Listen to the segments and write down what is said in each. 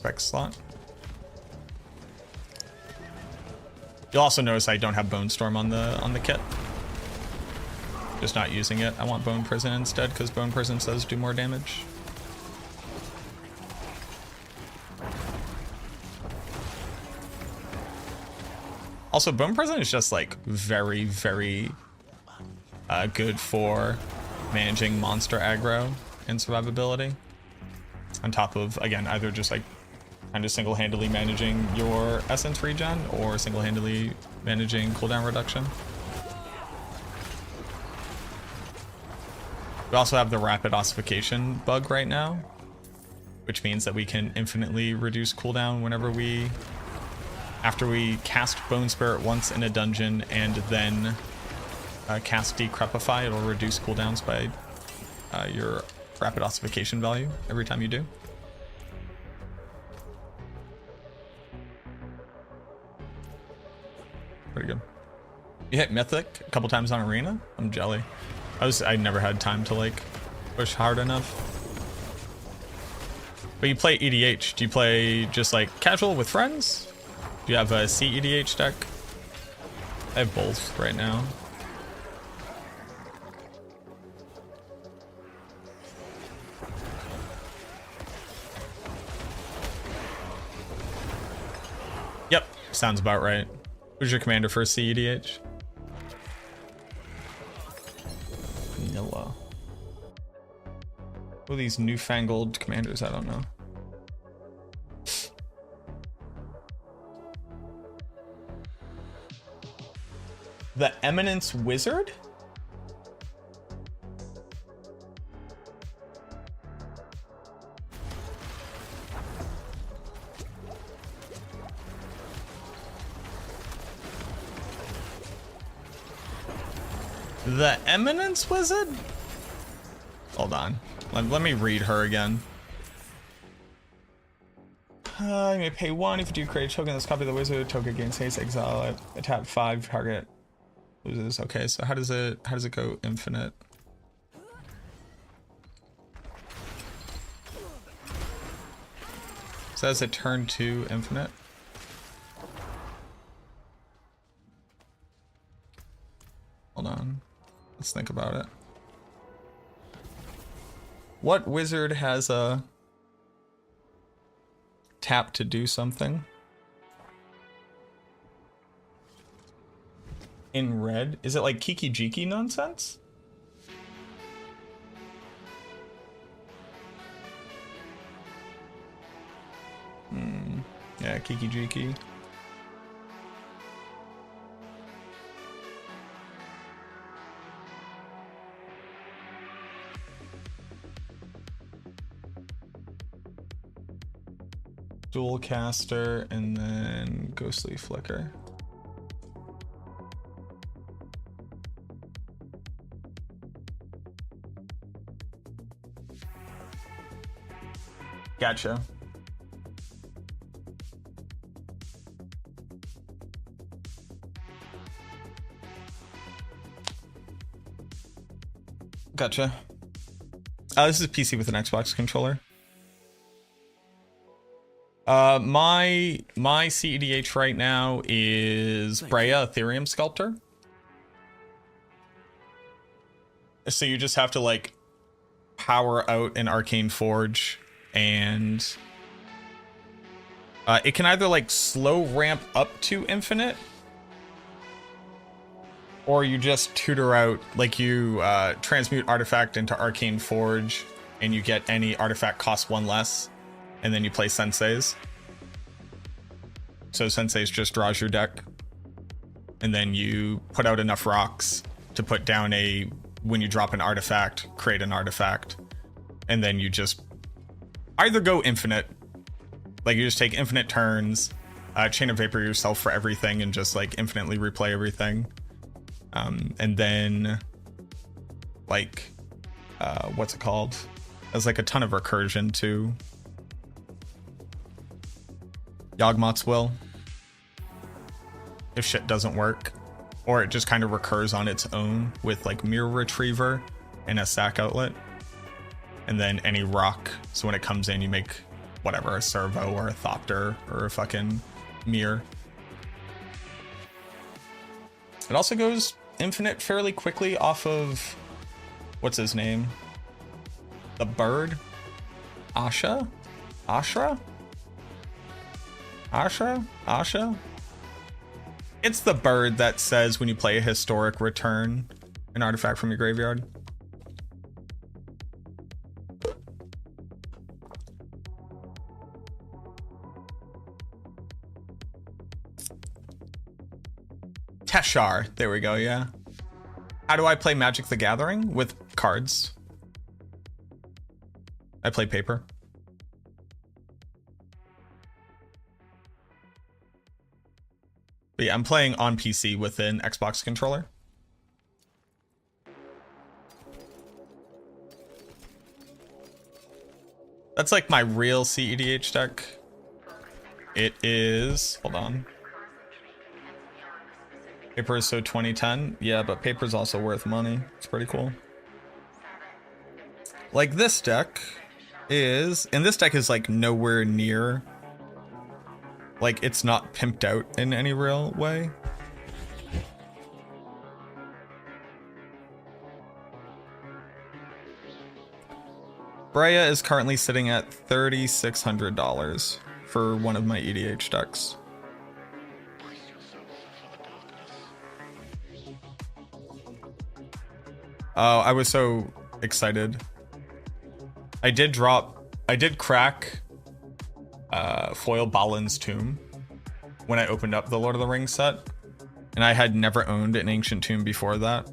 spec slot. You'll also notice I don't have Bone Storm on the kit. Just not using it. I want Bone Prison instead because Bone Prison does do more damage. Also, Bone Prison is just like very, very good for managing monster aggro and survivability. On top of, again, either just like kind of single-handedly managing your essence regen or single-handedly managing cooldown reduction. We also have the rapid ossification bug right now, which means that we can infinitely reduce cooldown whenever after we cast Bone Spirit once in a dungeon and then cast Decrepify, it'll reduce cooldowns by your rapid ossification value every time you do. Pretty good. You hit Mythic a couple times on Arena? I'm jelly. I never had time to like push hard enough. But you play EDH. Do you play just like casual with friends? Do you have a CEDH deck? I have both right now. Yep, sounds about right. Who's your commander for CEDH? Vanilla. Who are these newfangled commanders? I don't know. The Eminence Wizard? The Eminence Wizard? Hold on. Let me read her again. You may pay 1 if you do create a token. This copy of the wizard. Token gains haste, exile it. Tap 5, target loses. Okay, so how does it go infinite? Says it turn to infinite. Hold on. Let's think about it. What wizard has a tap to do something? In red? Is it like Kiki Jiki nonsense? Yeah, Kiki Jiki. Dual caster and then ghostly flicker. Gotcha. Gotcha. This is PC with an Xbox controller. My CEDH right now is Breya Ethereum Sculptor. So you just have to like power out an Arcane Forge and it can either like slow ramp up to infinite or you just tutor out, like you transmute artifact into Arcane Forge and you get any artifact cost 1 less. And then you play Sensei's. So Sensei's just draws your deck. And then you put out enough rocks to put down when you drop an artifact, create an artifact. And then you just either go infinite. Like you just take infinite turns, Chain of Vapor yourself for everything and just like infinitely replay everything. And then like, what's it called? There's like a ton of recursion too. Yawgmoth's Will, if shit doesn't work, or it just kind of recurs on its own with like Mirror Retriever and a sack outlet, and then any rock. So when it comes in, you make whatever, a servo or a thopter or a fucking mirror. It also goes infinite fairly quickly off of, what's his name? The bird? Asha? Ashra? Ashra? Asha? It's the bird that says when you play a historic, return an artifact from your graveyard. Teshar, there we go, yeah. How do I play Magic the Gathering? With cards. I play paper. But yeah, I'm playing on PC with an Xbox controller. That's like my real CEDH deck. It is, hold on. Paper is so 2010. Yeah, but paper's also worth money. It's pretty cool. Like this deck is, and this deck is like nowhere near, like it's not pimped out in any real way. Breya is currently sitting at $3,600 for one of my EDH decks. Oh, I was so excited. I did crack foil Balin's Tomb when I opened up the Lord of the Rings set, and I had never owned an Ancient Tomb before that.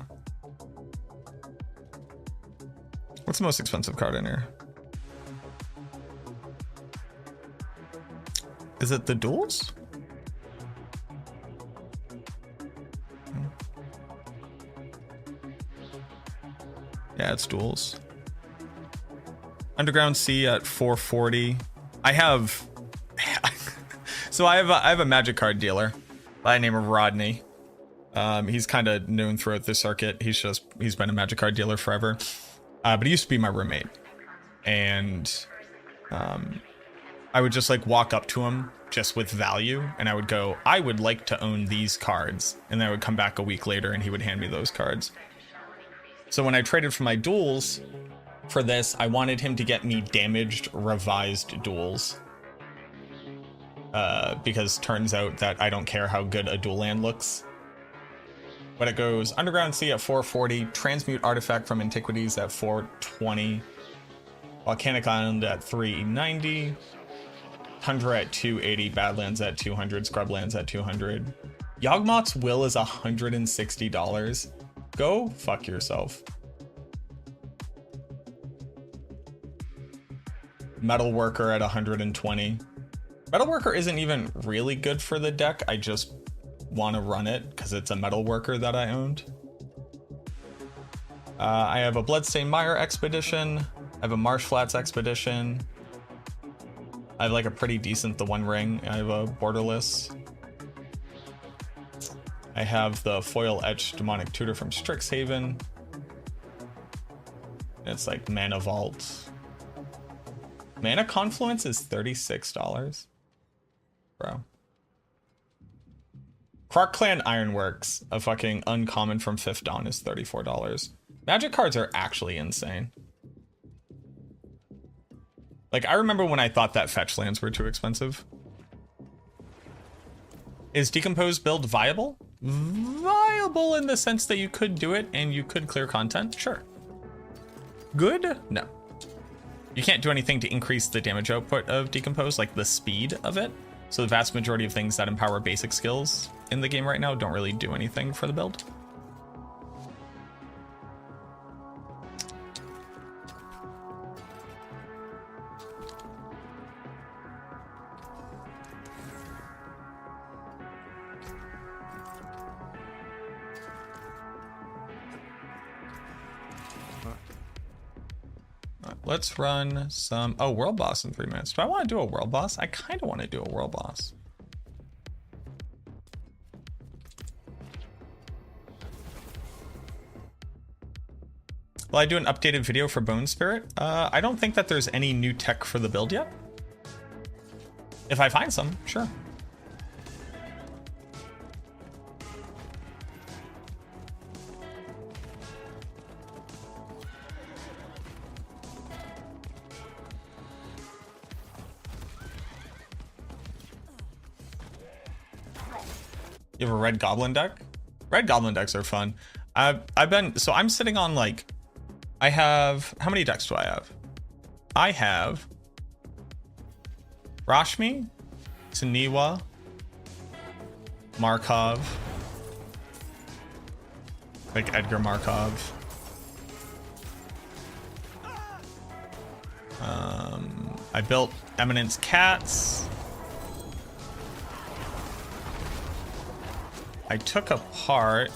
What's the most expensive card in here? Is it the Duels? Yeah, it's Duels. Underground Sea at 440. I have so I have a Magic card dealer by the name of Rodney. He's kind of known throughout the circuit. He's been a Magic card dealer forever. But he used to be my roommate. And I would just like walk up to him just with value, and I would go, I would like to own these cards. And then I would come back a week later and he would hand me those cards. So when I traded for my duels for this, I wanted him to get me damaged, revised duels. Because turns out that I don't care how good a dual land looks. But it goes Underground Sea at 440, Transmute Artifact from Antiquities at 420, Volcanic Island at 390, Tundra at 280, Badlands at 200, Scrublands at 200. Yawgmoth's Will is $160. Go fuck yourself. Metalworker at 120. Metalworker isn't even really good for the deck. I just want to run it because it's a Metalworker that I owned. I have a Bloodstained Mire Expedition. I have a Marshflats Expedition. I have like a pretty decent The One Ring. I have a Borderless. I have the Foil Etched Demonic Tutor from Strixhaven. It's like Mana Vault. Mana Confluence is $36. Bro. Krark Clan Ironworks, a fucking uncommon from Fifth Dawn, is $34. Magic cards are actually insane. Like, I remember when I thought that fetch lands were too expensive. Is Decompose build viable? Viable in the sense that you could do it and you could clear content? Sure. Good? No. You can't do anything to increase the damage output of Decompose, like the speed of it. So the vast majority of things that empower basic skills in the game right now don't really do anything for the build. Let's run some, oh, World Boss in 3 minutes. Do I want to do a World Boss? I kind of want to do a World Boss. Will I do an updated video for Bone Spirit? I don't think that there's any new tech for the build yet. If I find some, sure. You have a red goblin deck? Red goblin decks are fun. I'm sitting on like, I have, how many decks do I have? I have Rashmi, Taniwa, Markov, like Edgar Markov. I built Eminence Cats. I took apart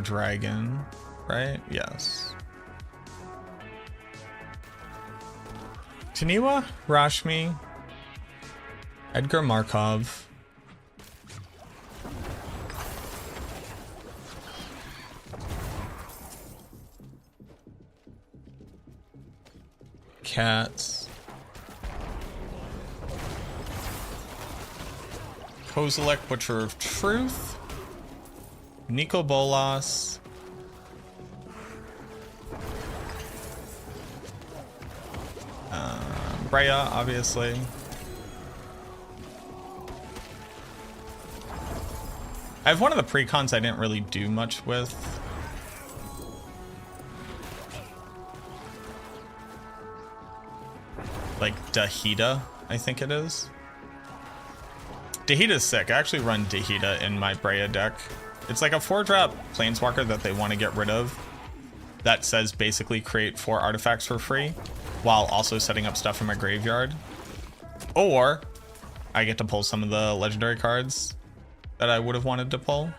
Dragon, right? Yes. Taniwa, Rashmi, Edgar Markov. Cats. Kozilek, Butcher of Truth. Nico Bolas. Breya, obviously. I have one of the precons I didn't really do much with. Like Dahida, I think it is. Dahida's sick. I actually run Dahida in my Breya deck. It's like a 4-drop Planeswalker that they want to get rid of. That says basically create 4 artifacts for free, while also setting up stuff in my graveyard. Or I get to pull some of the legendary cards that I would have wanted to pull.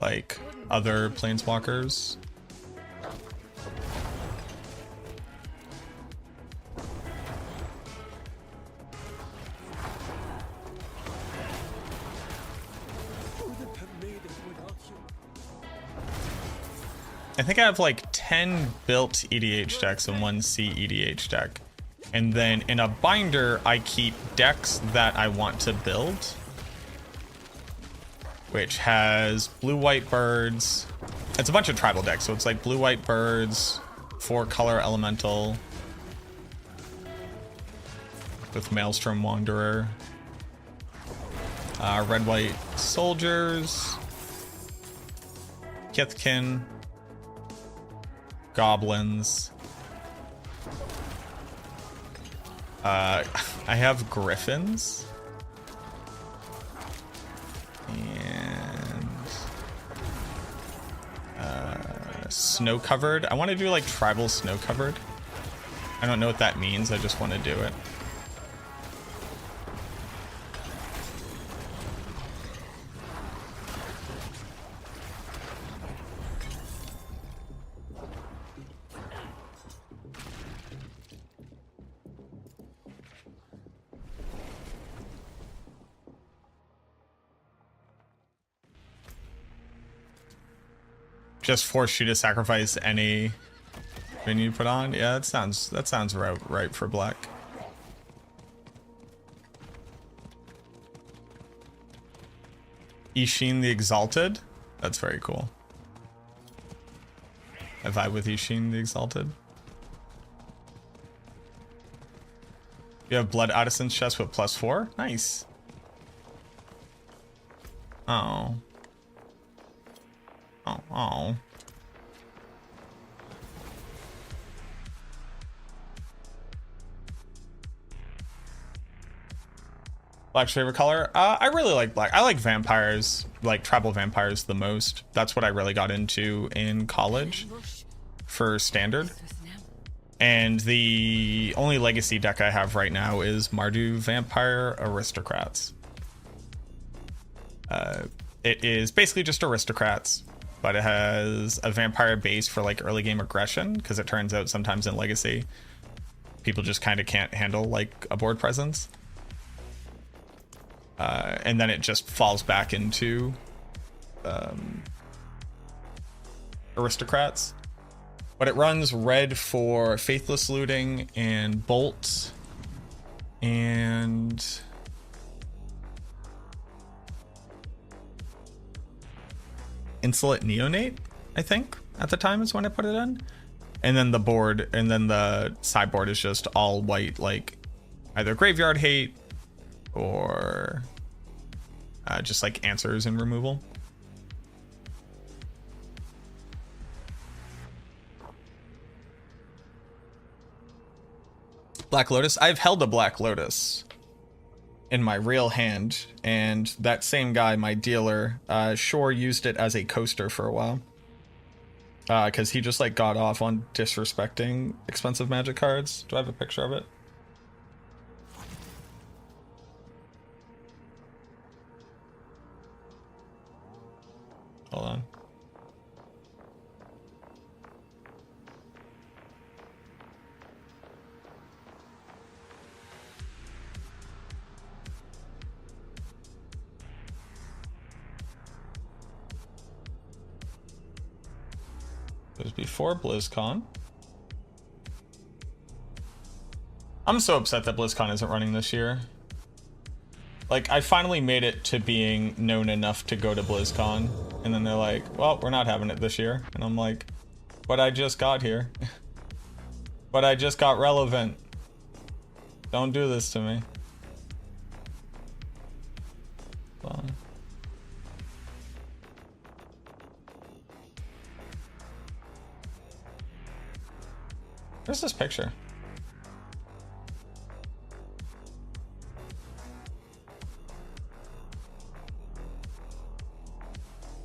Like other Planeswalkers. I think I have like 10 built EDH decks and 1 C EDH deck. And then in a binder, I keep decks that I want to build, which has blue-white birds. It's a bunch of tribal decks, so it's like blue-white birds, 4-color elemental with Maelstrom Wanderer, red-white soldiers, Kithkin, goblins. I have griffins. And snow covered. I want to do like tribal snow covered. I don't know what that means. I just want to do it. Just force you to sacrifice any minion you put on. Yeah, that sounds right for black. Ishin the Exalted. That's very cool. I vibe with Ishin the Exalted. You have Blood Addison's chest with +4. Nice. Oh. Oh. Black's favorite color? I really like black. I like vampires, like tribal vampires the most. That's what I really got into in college for standard. And the only legacy deck I have right now is Mardu Vampire Aristocrats. It is basically just aristocrats, but it has a vampire base for like early game aggression, because it turns out sometimes in Legacy people just kind of can't handle like a board presence. And then it just falls back into aristocrats. But it runs red for faithless looting and bolts and insolent neonate, I think, at the time is when I put it in. And then the board, and then the sideboard is just all white, like either graveyard hate or just like answers and removal. Black Lotus. I've held a Black Lotus in my real hand, and that same guy, my dealer, Shore, used it as a coaster for a while. Because he just like got off on disrespecting expensive Magic cards. Do I have a picture of it? Hold on. It was before BlizzCon. I'm so upset that BlizzCon isn't running this year. Like, I finally made it to being known enough to go to BlizzCon, and then they're like, well, we're not having it this year. And I'm like, but I just got here. But I just got relevant. Don't do this to me. Hold on. Where's this picture?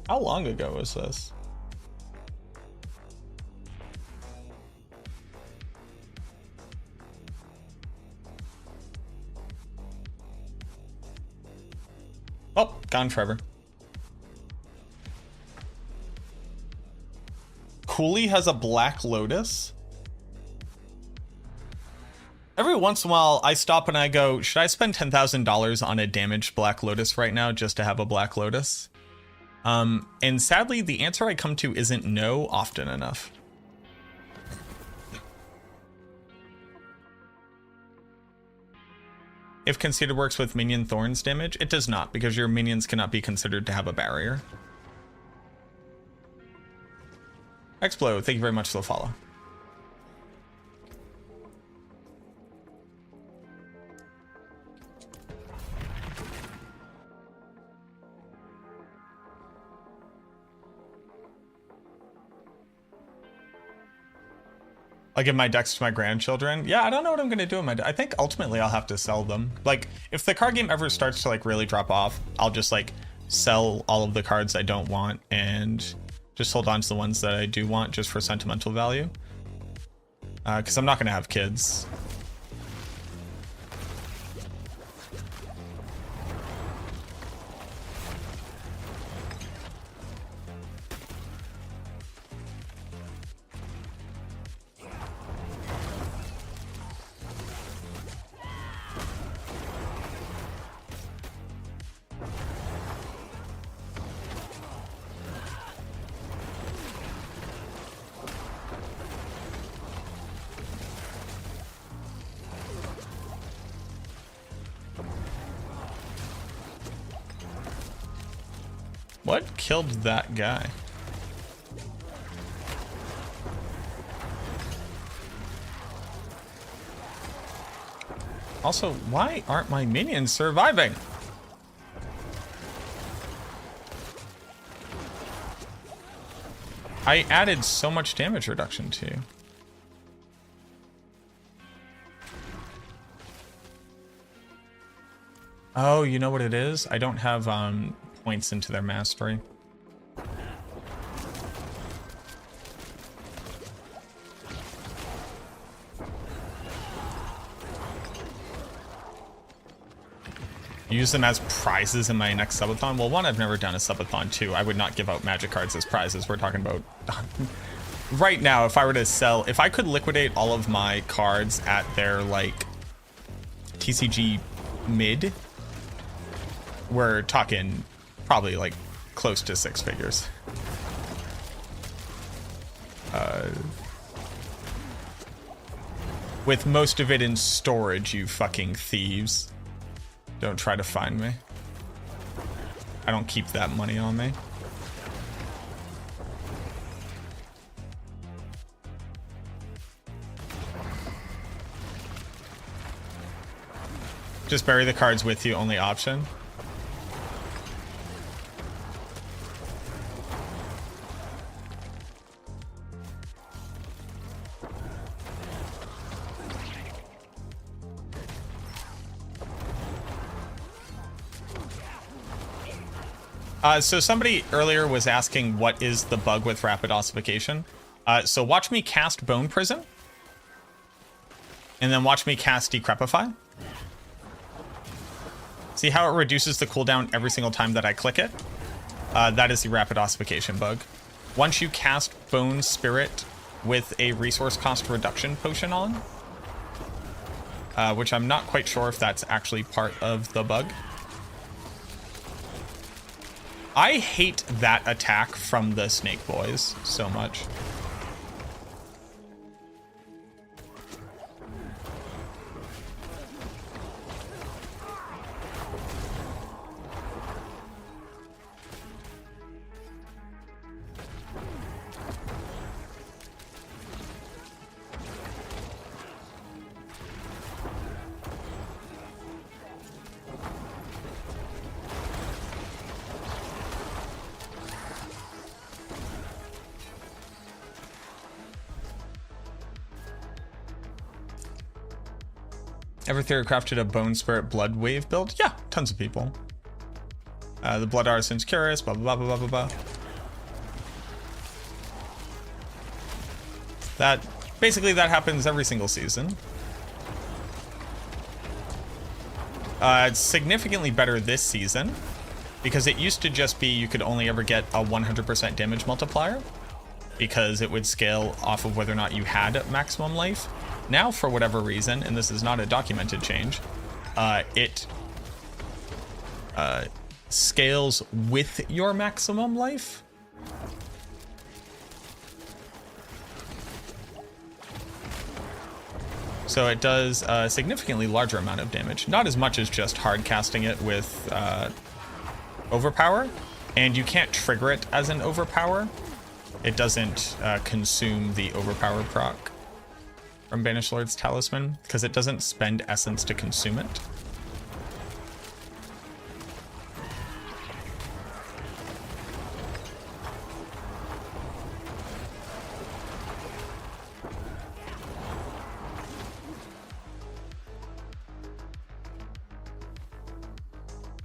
How long ago was this? Oh, gone forever. Cooley has a Black Lotus? Every once in a while, I stop and I go, should I spend $10,000 on a damaged Black Lotus right now just to have a Black Lotus? And sadly, the answer I come to isn't no often enough. If Conceded works with minion Thorns damage, it does not, because your minions cannot be considered to have a barrier. Explo, thank you very much for the follow. I'll give my decks to my grandchildren. Yeah, I don't know what I'm gonna do with my I think ultimately I'll have to sell them. Like, if the card game ever starts to like really drop off, I'll just like sell all of the cards I don't want and just hold on to the ones that I do want just for sentimental value. Because I'm not gonna have kids. What killed that guy? Also, why aren't my minions surviving? I added so much damage reduction to you. Oh, you know what it is? I don't have points into their mastery. Use them as prizes in my next subathon. Well, one, I've never done a subathon. Two, I would not give out magic cards as prizes. We're talking about right now. If I were to sell, if I could liquidate all of my cards at their like TCG mid, we're talking probably like close to 6 figures. With most of it in storage, you fucking thieves. Don't try to find me. I don't keep that money on me. Just bury the cards with you, only option. So somebody earlier was asking what is the bug with rapid ossification. So watch me cast Bone Prison. And then watch me cast Decrepify. See how it reduces the cooldown every single time that I click it? That is the rapid ossification bug. Once you cast Bone Spirit with a resource cost reduction potion on, which I'm not quite sure if that's actually part of the bug. I hate that attack from the Snake Boys so much. Ever theory crafted a Bone Spirit Blood Wave build? Yeah, tons of people. The Blood Artisan's curious, blah, blah, blah, blah, blah, blah. Basically that happens every single season. It's significantly better this season because it used to just be you could only ever get a 100% damage multiplier because it would scale off of whether or not you had maximum life. Now, for whatever reason, and this is not a documented change, it scales with your maximum life. So it does a significantly larger amount of damage. Not as much as just hard casting it with Overpower, and you can't trigger it as an Overpower. It doesn't consume the Overpower proc from Banished Lord's Talisman, because it doesn't spend essence to consume it.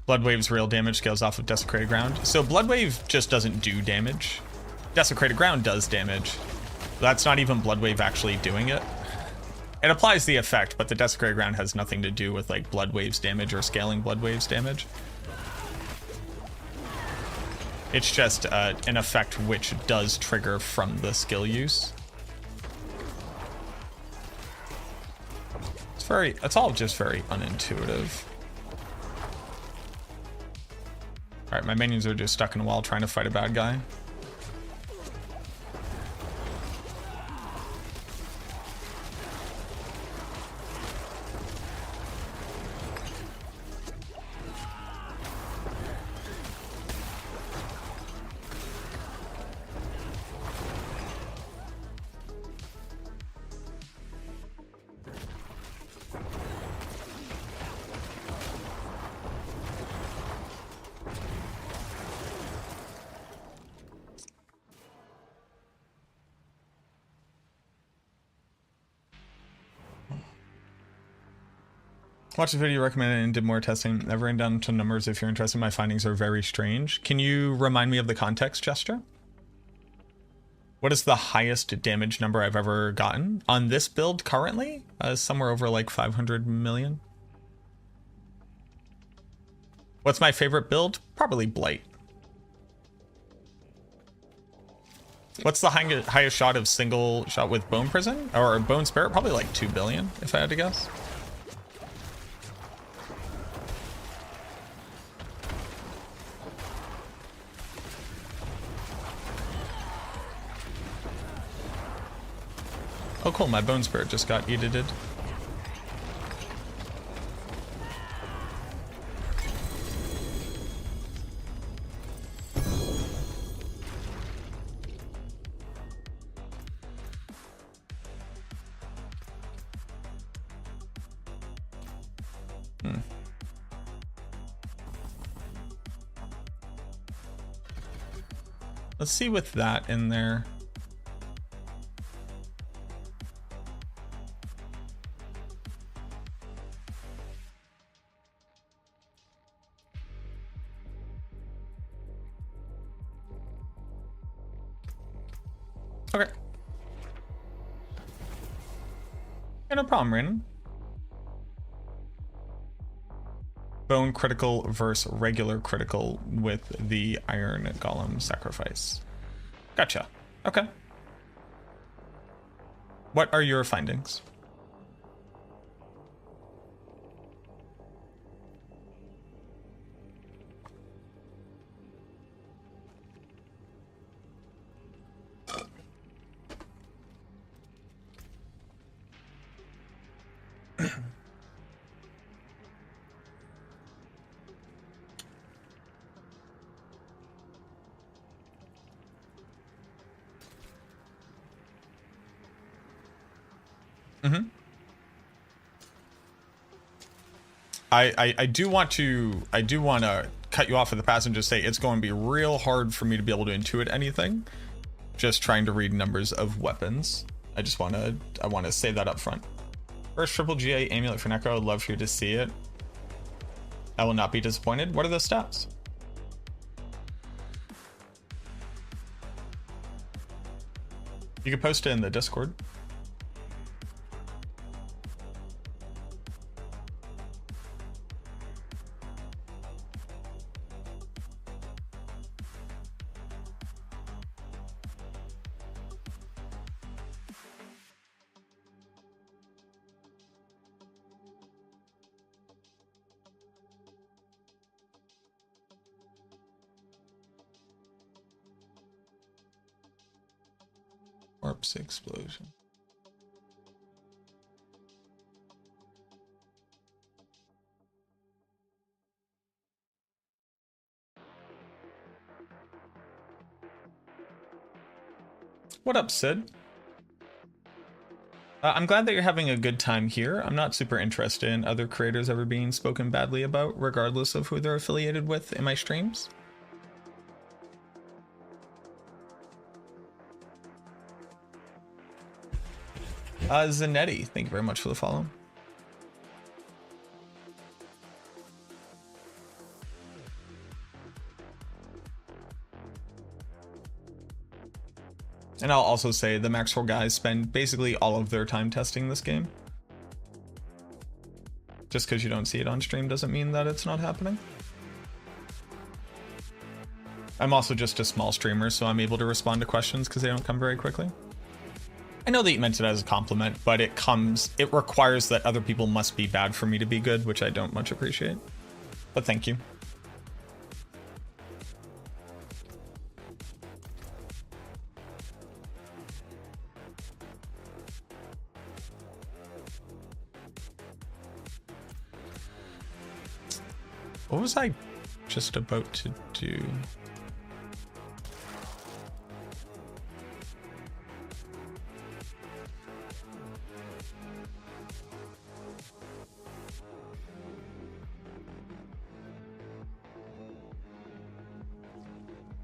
Bloodwave's real damage scales off of Desecrated Ground. So Bloodwave just doesn't do damage. Desecrated Ground does damage. That's not even Bloodwave actually doing it. It applies the effect, but the Desecrated Ground has nothing to do with like Bloodwave's damage or scaling Bloodwave's damage. It's just an effect which does trigger from the skill use. It's all just very unintuitive. Alright, my minions are just stuck in a wall trying to fight a bad guy. Watched the video you recommended and did more testing. Never ran down to numbers if you're interested. My findings are very strange. Can you remind me of the context, Jester? What is the highest damage number I've ever gotten on this build currently? Somewhere over like 500 million. What's my favorite build? Probably Blight. What's the highest shot of single shot with Bone Prison? Or Bone Spirit? Probably like 2 billion, if I had to guess. Oh cool, my bone spirit just got edited. Let's see with that in there. Okay. Yeah, no problem, Random. Bone critical versus regular critical with the Iron Golem sacrifice. Gotcha. Okay. What are your findings? Mm-hmm. I do want to cut you off at the pass and just say it's going to be real hard for me to be able to intuit anything. Just trying to read numbers of weapons. I want to say that up front. First triple GA amulet for Necro. I'd love for you to see it. I will not be disappointed. What are the stats? You can post it in the Discord. Corpse explosion. What up, Sid? I'm glad that you're having a good time here. I'm not super interested in other creators ever being spoken badly about, regardless of who they're affiliated with in my streams. Zanetti, thank you very much for the follow. And I'll also say the Max 4 guys spend basically all of their time testing this game. Just because you don't see it on stream doesn't mean that it's not happening. I'm also just a small streamer, so I'm able to respond to questions because they don't come very quickly. I know that you meant it as a compliment, but it requires that other people must be bad for me to be good, which I don't much appreciate. But thank you. What was I just about to do?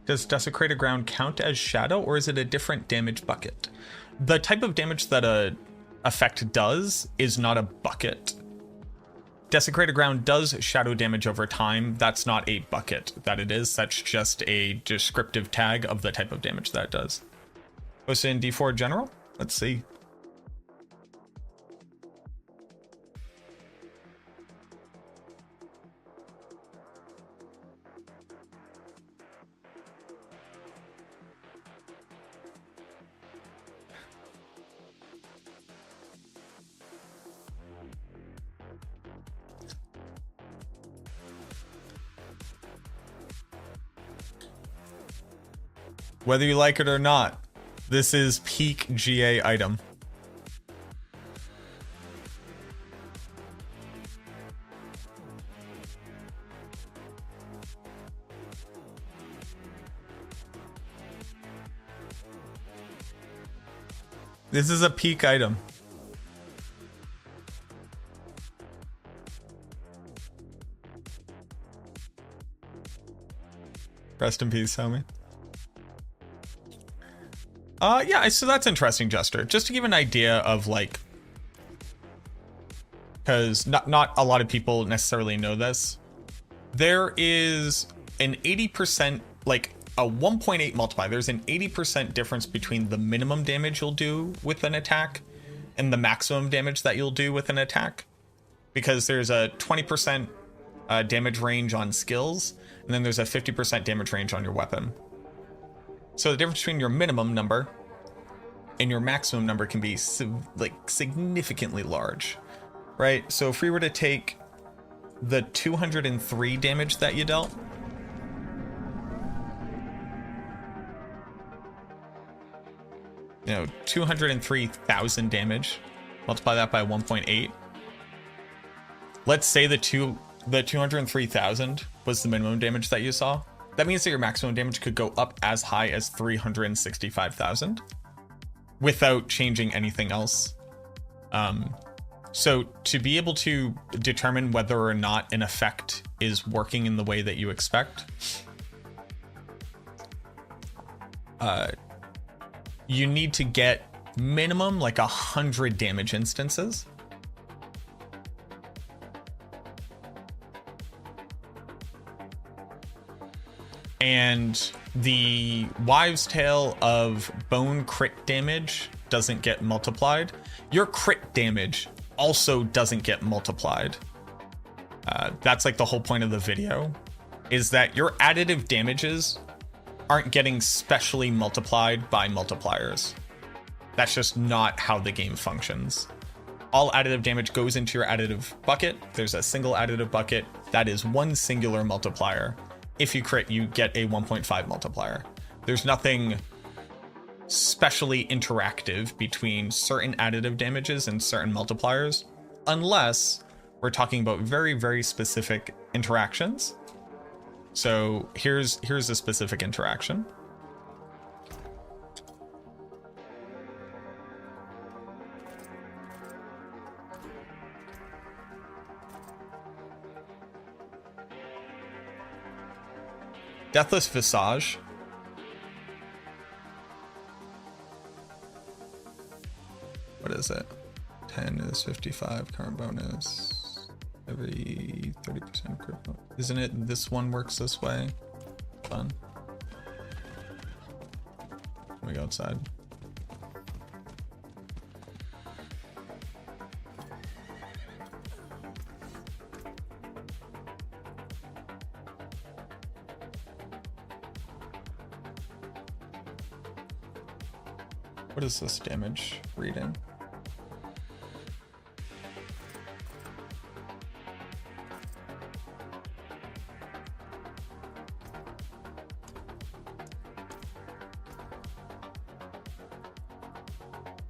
Does Desecrated Ground count as Shadow, or is it a different damage bucket? The type of damage that a effect does is not a bucket. Desecrated Ground does shadow damage over time. That's not a bucket that it is. That's just a descriptive tag of the type of damage that it does. Was it in D4 general? Let's see. Whether you like it or not, this is peak GA item. This is a peak item. Rest in peace, homie. Yeah, so that's interesting, Jester. Just to give an idea of like, because not a lot of people necessarily know this. There is an 80%, like a 1.8 multiply. There's an 80% difference between the minimum damage you'll do with an attack and the maximum damage that you'll do with an attack. Because there's a 20% damage range on skills, and then there's a 50% damage range on your weapon. So the difference between your minimum number and your maximum number can be significantly large, right? So if we were to take the 203 damage that you dealt, you know, 203,000 damage, multiply that by 1.8. Let's say the 203,000 was the minimum damage that you saw. That means that your maximum damage could go up as high as 365,000 without changing anything else. So to be able to determine whether or not an effect is working in the way that you expect, you need to get minimum like 100 damage instances. And the wives' tale of bone crit damage doesn't get multiplied. Your crit damage also doesn't get multiplied. That's like the whole point of the video, is that your additive damages aren't getting specially multiplied by multipliers. That's just not how the game functions. All additive damage goes into your additive bucket. There's a single additive bucket. That is one singular multiplier. If you crit, you get a 1.5 multiplier. There's nothing specially interactive between certain additive damages and certain multipliers, unless we're talking about very, very specific interactions. So here's a specific interaction. Deathless Visage. What is it? 10 is 55, current bonus. Every 30% crit. Isn't it this one works this way? Fun. Let me go outside. What is this damage reading?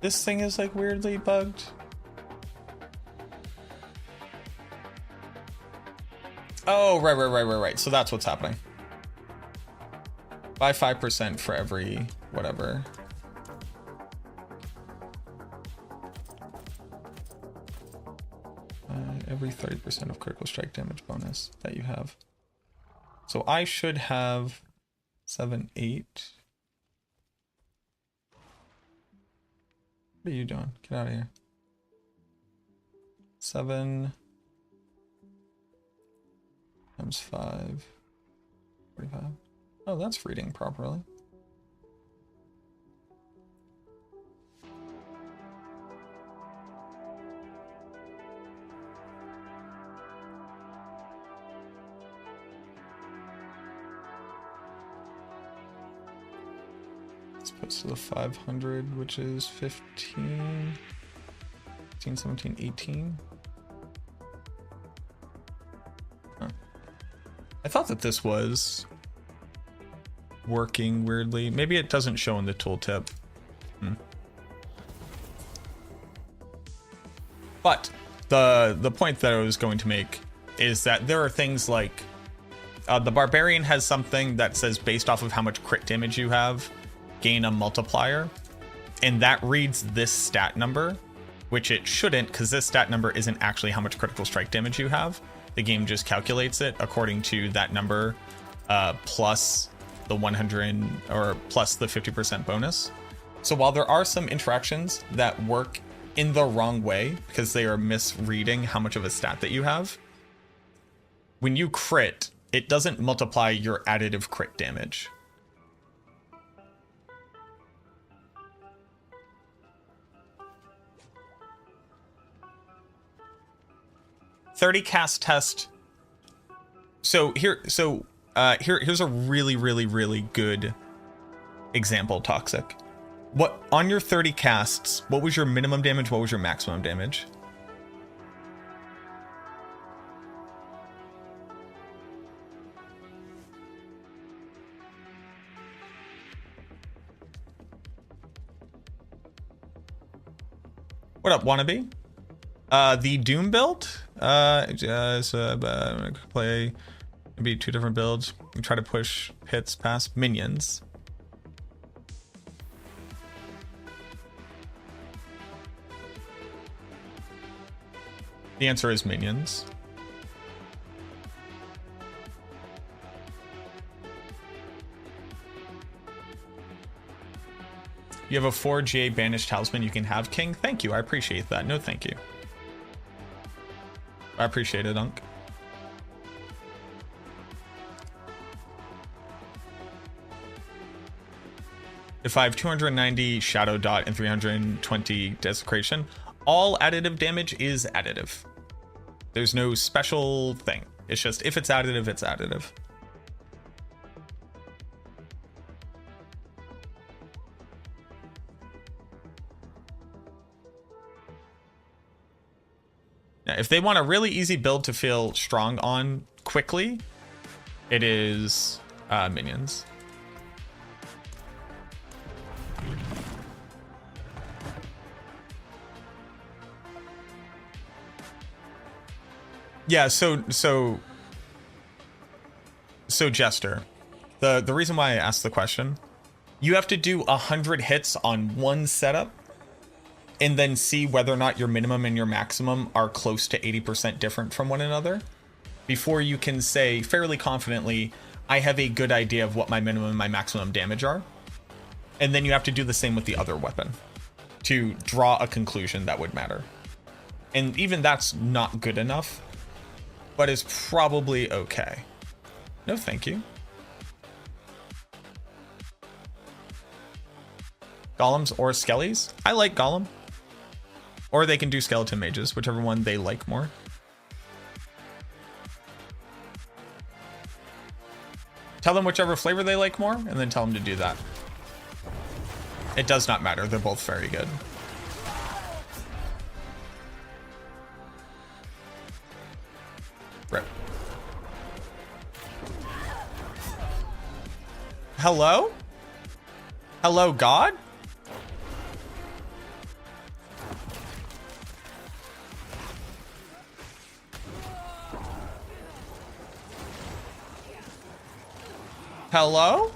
This thing is like weirdly bugged. Oh, right. So that's what's happening. By 5% for every whatever. Every 30% of critical strike damage bonus that you have. So I should have 7, 8. What are you doing? Get out of here. 7 times 5. 45. Oh, that's reading properly. Opposed to the 500, which is 15, 17, 18. Huh. I thought that this was working weirdly. Maybe it doesn't show in the tooltip. But the point that I was going to make is that there are things like the Barbarian has something that says based off of how much crit damage you have, gain a multiplier. And that reads this stat number, which it shouldn't, because this stat number isn't actually how much critical strike damage you have. The game just calculates it according to that number plus the 100 or plus the 50% bonus. So while there are some interactions that work in the wrong way because they are misreading how much of a stat that you have, when you crit, it doesn't multiply your additive crit damage. .30 cast test. Here's a really good example, Toxic. What on your 30 casts, what was your minimum damage? What was your maximum damage? What up, wannabe? The Doom build? Play maybe 2 different builds. We try to push hits past minions. The answer is minions. You have a 4GA banished talisman you can have, King. Thank you, I appreciate that. No, thank you. I appreciate it, Unk. If I have 290 Shadow Dot and 320 Desecration, all additive damage is additive. There's no special thing. It's just if it's additive, it's additive. Now, if they want a really easy build to feel strong on quickly, it is minions. Yeah, so Jester, the reason why I asked the question, you have to do 100 hits on one setup and then see whether or not your minimum and your maximum are close to 80% different from one another before you can say fairly confidently, I have a good idea of what my minimum and my maximum damage are. And then you have to do the same with the other weapon to draw a conclusion that would matter. And even that's not good enough, but is probably okay. No, thank you. Golems or Skellies? I like Golem. Or they can do Skeleton Mages, whichever one they like more. Tell them whichever flavor they like more, and then tell them to do that. It does not matter, they're both very good. Rip. Hello? Hello, God? Hello?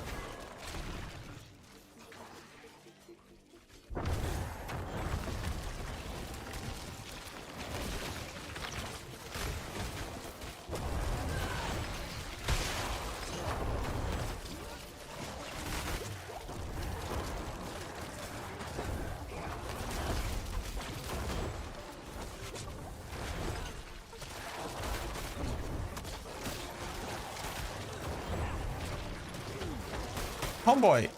Homeboy,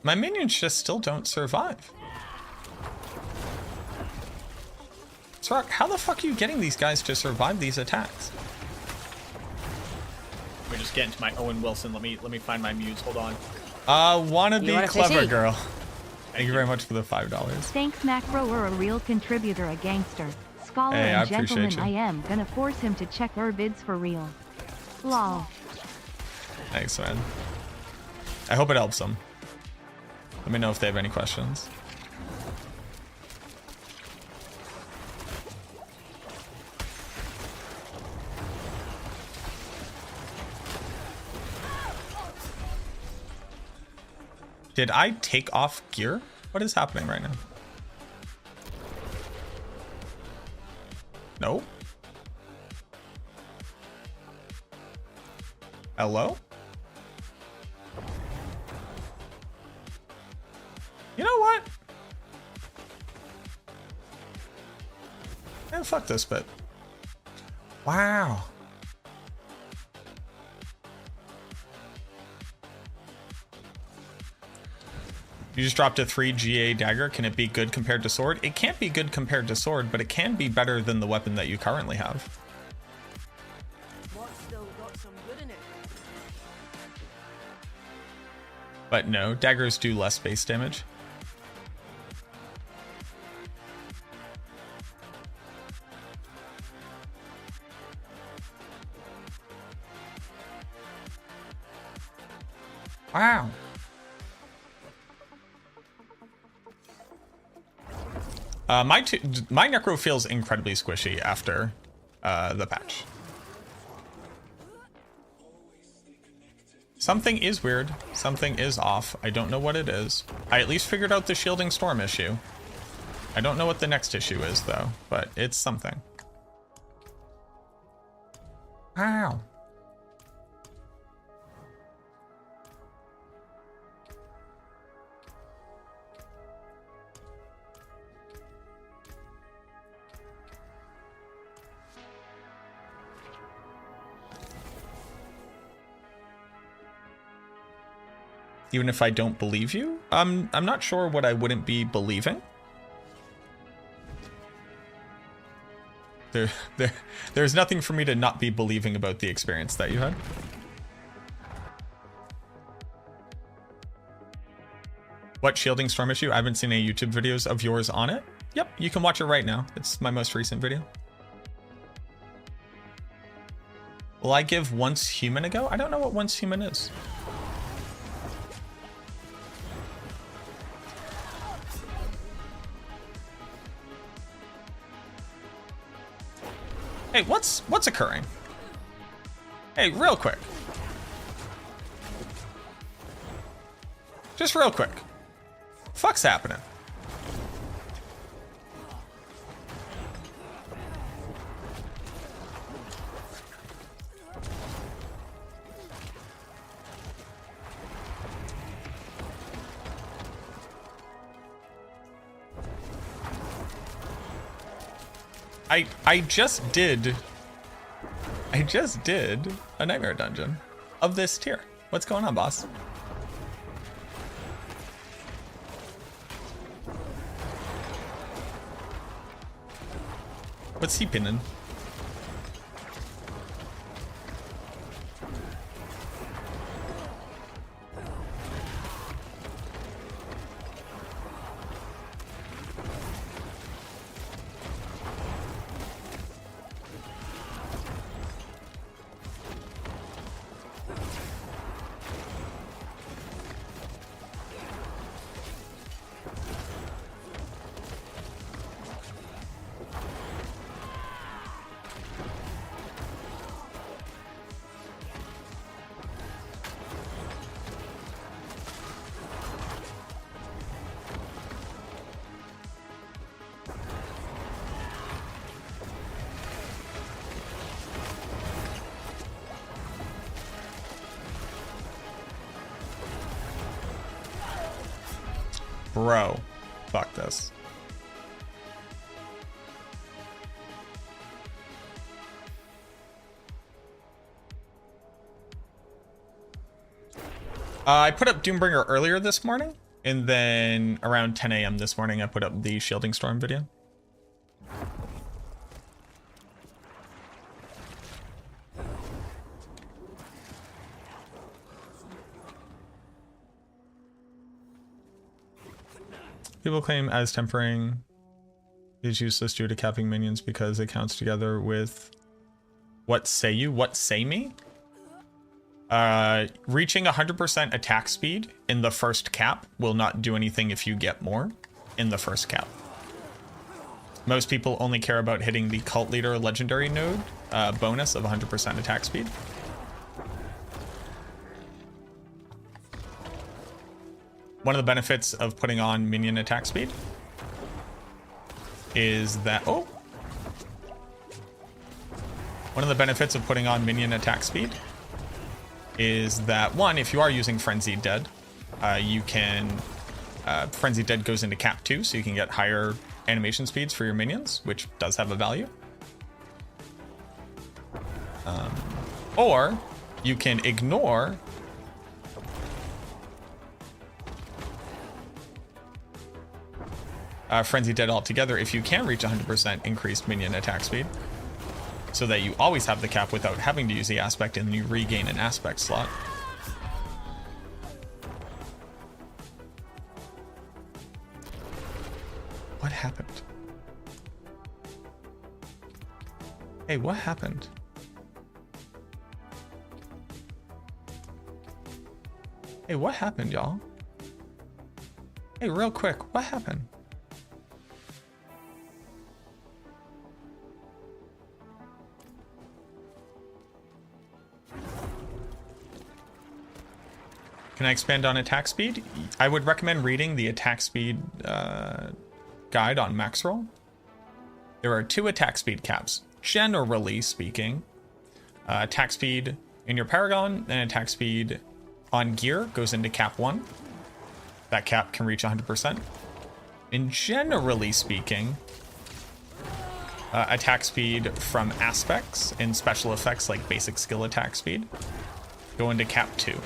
my minions just still don't survive. Srock, how the fuck are you getting these guys to survive these attacks? Let me just get into my Owen Wilson. Let me find my muse. Hold on. Wanna be clever girl. Thank you very much for the $5. Thanks, Macro, or a real contributor, a gangster. Scholar Hey, I and gentleman, appreciate you. I am gonna force him to check our bids for real. Lol. Thanks, man. I hope it helps them. Let me know if they have any questions. Did I take off gear? What is happening right now? No? Hello? You know what? Man, fuck this bit. Wow. You just dropped a 3 GA dagger. Can it be good compared to sword? It can't be good compared to sword, but it can be better than the weapon that you currently have. What's still got some good in it? But no, daggers do less base damage. Wow. My Necro feels incredibly squishy after the patch. Something is weird. Something is off. I don't know what it is. I at least figured out the Shielding Storm issue. I don't know what the next issue is, though, but it's something. Wow. Even if I don't believe you? I'm not sure what I wouldn't be believing. There's nothing for me to not be believing about the experience that you had. What Shielding Storm issue? I haven't seen any YouTube videos of yours on it. Yep, you can watch it right now. It's my most recent video. Will I give Once Human a go? I don't know what Once Human is. Hey, what's occurring? Hey, real quick. Just real quick. Fuck's happening? I just did a Nightmare Dungeon of this tier. What's going on, boss? What's he pinning? Bro, fuck this. I put up Doombringer earlier this morning, and then around 10 a.m. this morning, I put up the Shielding Storm video. People claim as tempering is useless due to capping minions because it counts together with what say you? What say me? Reaching 100% attack speed in the first cap will not do anything if you get more in the first cap. Most people only care about hitting the Cult Leader Legendary node bonus of 100% attack speed. One of the benefits of putting on minion attack speed is that... Oh! One of the benefits of putting on minion attack speed is that, one, if you are using Frenzied Dead, you can... Frenzied Dead goes into cap 2, so you can get higher animation speeds for your minions, which does have a value. Or you can ignore Frenzied Dead altogether if you can reach 100% increased minion attack speed, so that you always have the cap without having to use the aspect, and then you regain an aspect slot. What happened? Hey, what happened? Hey, what happened, y'all? Hey, real quick, what happened? Can I expand on attack speed? I would recommend reading the attack speed guide on Maxroll. There are 2 attack speed caps, generally speaking. Attack speed in your Paragon and attack speed on gear goes into cap 1. That cap can reach 100%. And generally speaking, attack speed from aspects and special effects like basic skill attack speed go into cap 2.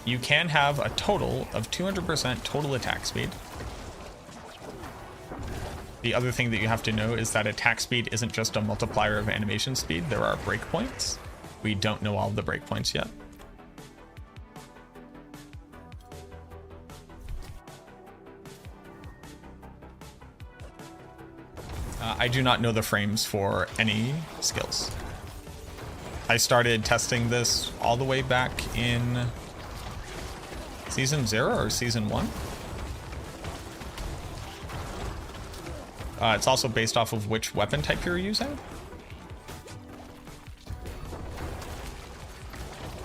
You can have a total of 200% total attack speed. The other thing that you have to know is that attack speed isn't just a multiplier of animation speed. There are breakpoints. We don't know all of the breakpoints yet. I do not know the frames for any skills. I started testing this all the way back in Season 0 or Season 1. It's also based off of which weapon type you're using,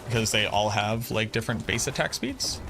because they all have like different base attack speeds.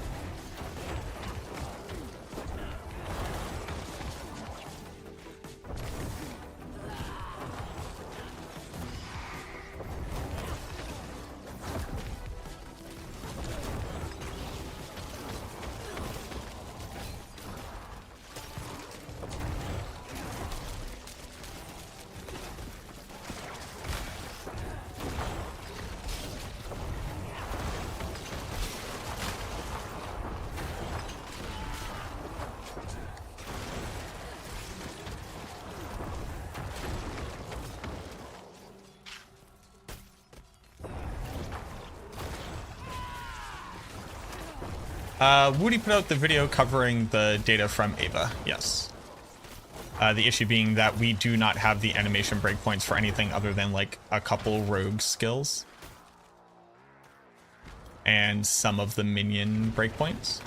Woody put out the video covering the data from Ava, yes. The issue being that we do not have the animation breakpoints for anything other than like a couple rogue skills and some of the minion breakpoints.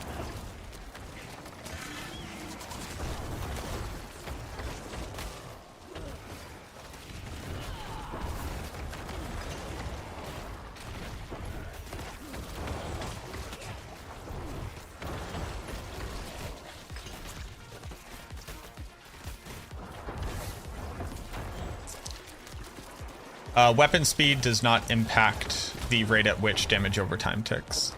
Weapon speed does not impact the rate at which damage over time ticks.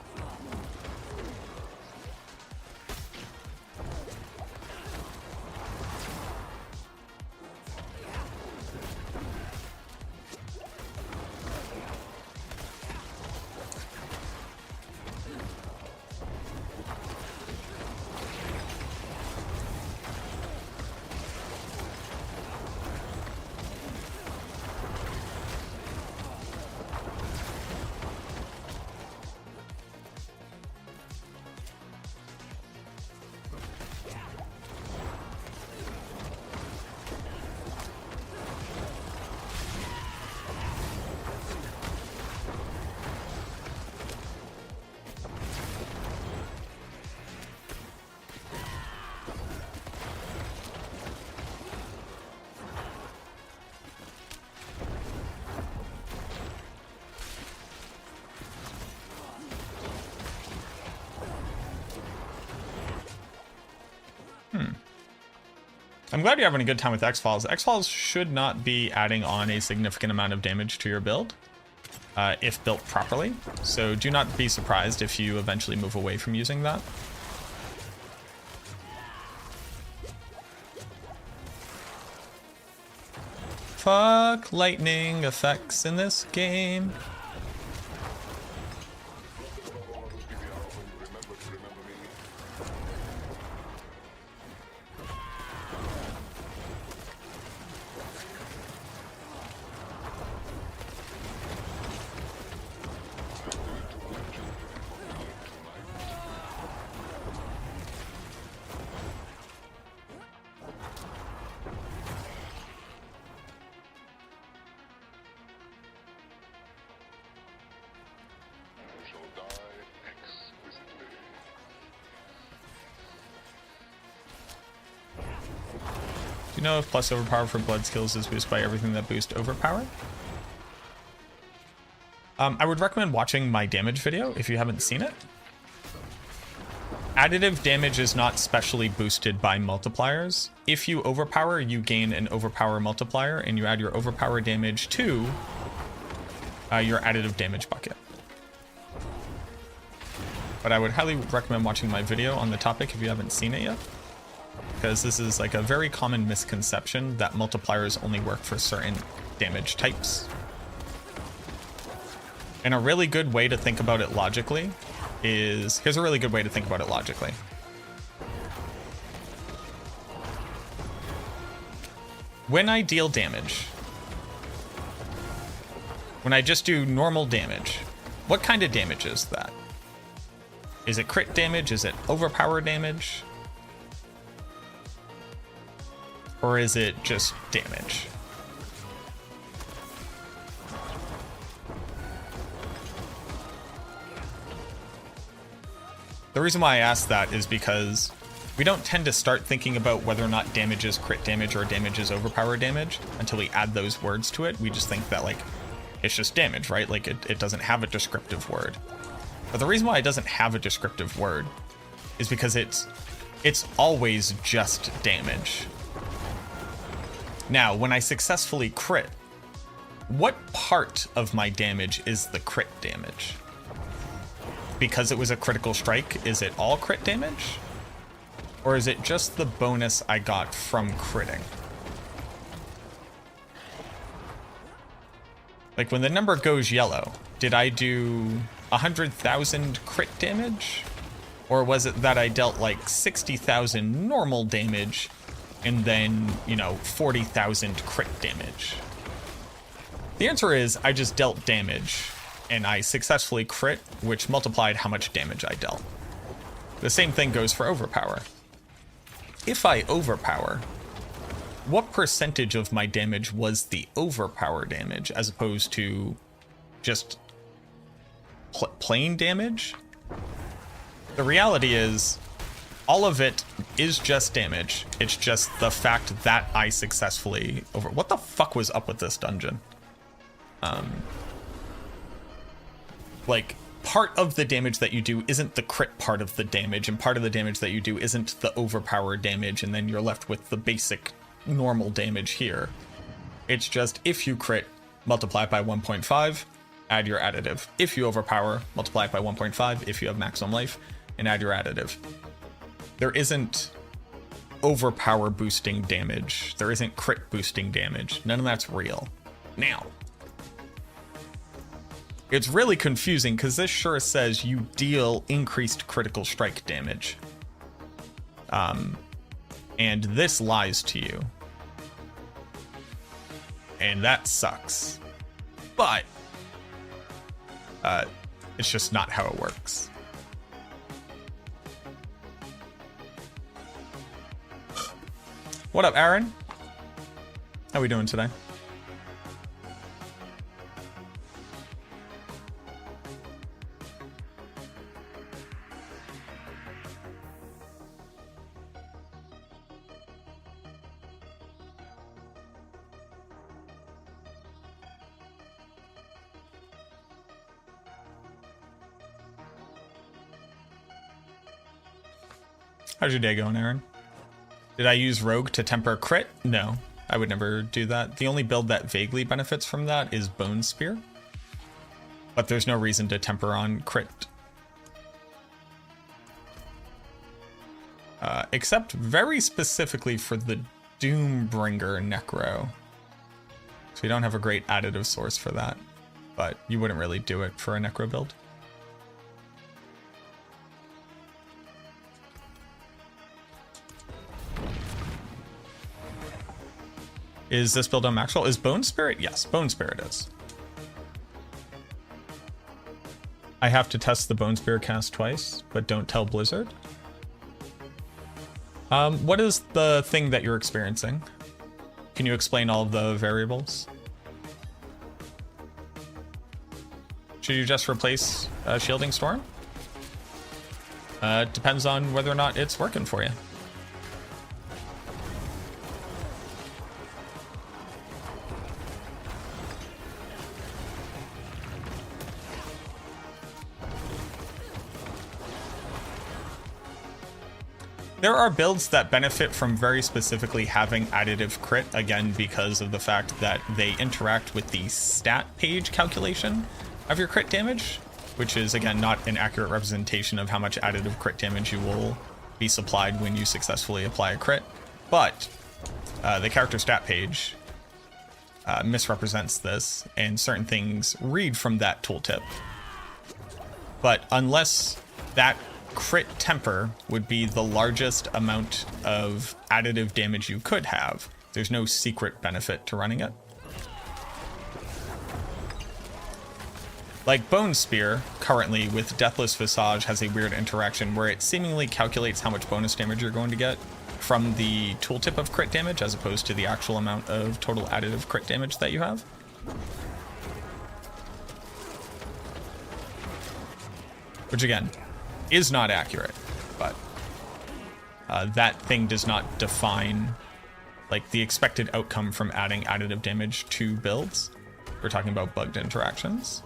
I'm glad you're having a good time with X-Files. X-Files should not be adding on a significant amount of damage to your build, if built properly. So do not be surprised if you eventually move away from using that. Fuck lightning effects in this game. Do you know if plus overpower for blood skills is boosted by everything that boosts overpower? I would recommend watching my damage video if you haven't seen it. Additive damage is not specially boosted by multipliers. If you overpower, you gain an overpower multiplier, and you add your overpower damage to your additive damage bucket. But I would highly recommend watching my video on the topic if you haven't seen it yet, because this is like a very common misconception that multipliers only work for certain damage types. And a really good way to think about it logically is, here's a really good way to think about it logically. When I deal damage, when I just do normal damage, what kind of damage is that? Is it crit damage? Is it overpower damage? Or is it just damage? The reason why I ask that is because we don't tend to start thinking about whether or not damage is crit damage or damage is overpower damage until we add those words to it. We just think that, like, it's just damage, right? Like, it doesn't have a descriptive word. But the reason why it doesn't have a descriptive word is because it's always just damage. Now, when I successfully crit, what part of my damage is the crit damage? Because it was a critical strike, is it all crit damage? Or is it just the bonus I got from critting? Like, when the number goes yellow, did I do 100,000 crit damage? Or was it that I dealt like 60,000 normal damage and then, you know, 40,000 crit damage? The answer is I just dealt damage and I successfully crit, which multiplied how much damage I dealt. The same thing goes for overpower. If I overpower, what percentage of my damage was the overpower damage as opposed to just plain damage? The reality is all of it is just damage. It's just the fact that I successfully what the fuck was up with this dungeon? Like, part of the damage that you do isn't the crit part of the damage, and part of the damage that you do isn't the overpower damage, and then you're left with the basic normal damage here. It's just, if you crit, multiply it by 1.5, add your additive. If you overpower, multiply it by 1.5 if you have maximum life, and add your additive. There isn't overpower boosting damage. There isn't crit boosting damage. None of that's real. Now, it's really confusing because this sure says you deal increased critical strike damage. And this lies to you. And that sucks. But it's just not how it works. What up, Aaron? How we doing today? How's your day going, Aaron? Did I use Rogue to temper crit? No, I would never do that. The only build that vaguely benefits from that is Bone Spear. But there's no reason to temper on crit. Except very specifically for the Doombringer Necro. So we don't have a great additive source for that. But you wouldn't really do it for a Necro build. Is this build on Maxwell? Is Bone Spirit? Yes, Bone Spirit is. I have to test the Bone Spirit cast twice, but don't tell Blizzard. What is the thing that you're experiencing? Can you explain all of the variables? Should you just replace Shielding Storm? Depends on whether or not it's working for you. There are builds that benefit from very specifically having additive crit, again, because of the fact that they interact with the stat page calculation of your crit damage, which is, again, not an accurate representation of how much additive crit damage you will be supplied when you successfully apply a crit. But the character stat page misrepresents this, and certain things read from that tooltip. But unless that crit temper would be the largest amount of additive damage you could have, there's no secret benefit to running it. Like Bone Spear, currently with Deathless Visage, has a weird interaction where it seemingly calculates how much bonus damage you're going to get from the tooltip of crit damage as opposed to the actual amount of total additive crit damage that you have. Which again, is not accurate, but that thing does not define like the expected outcome from adding additive damage to builds. We're talking about bugged interactions.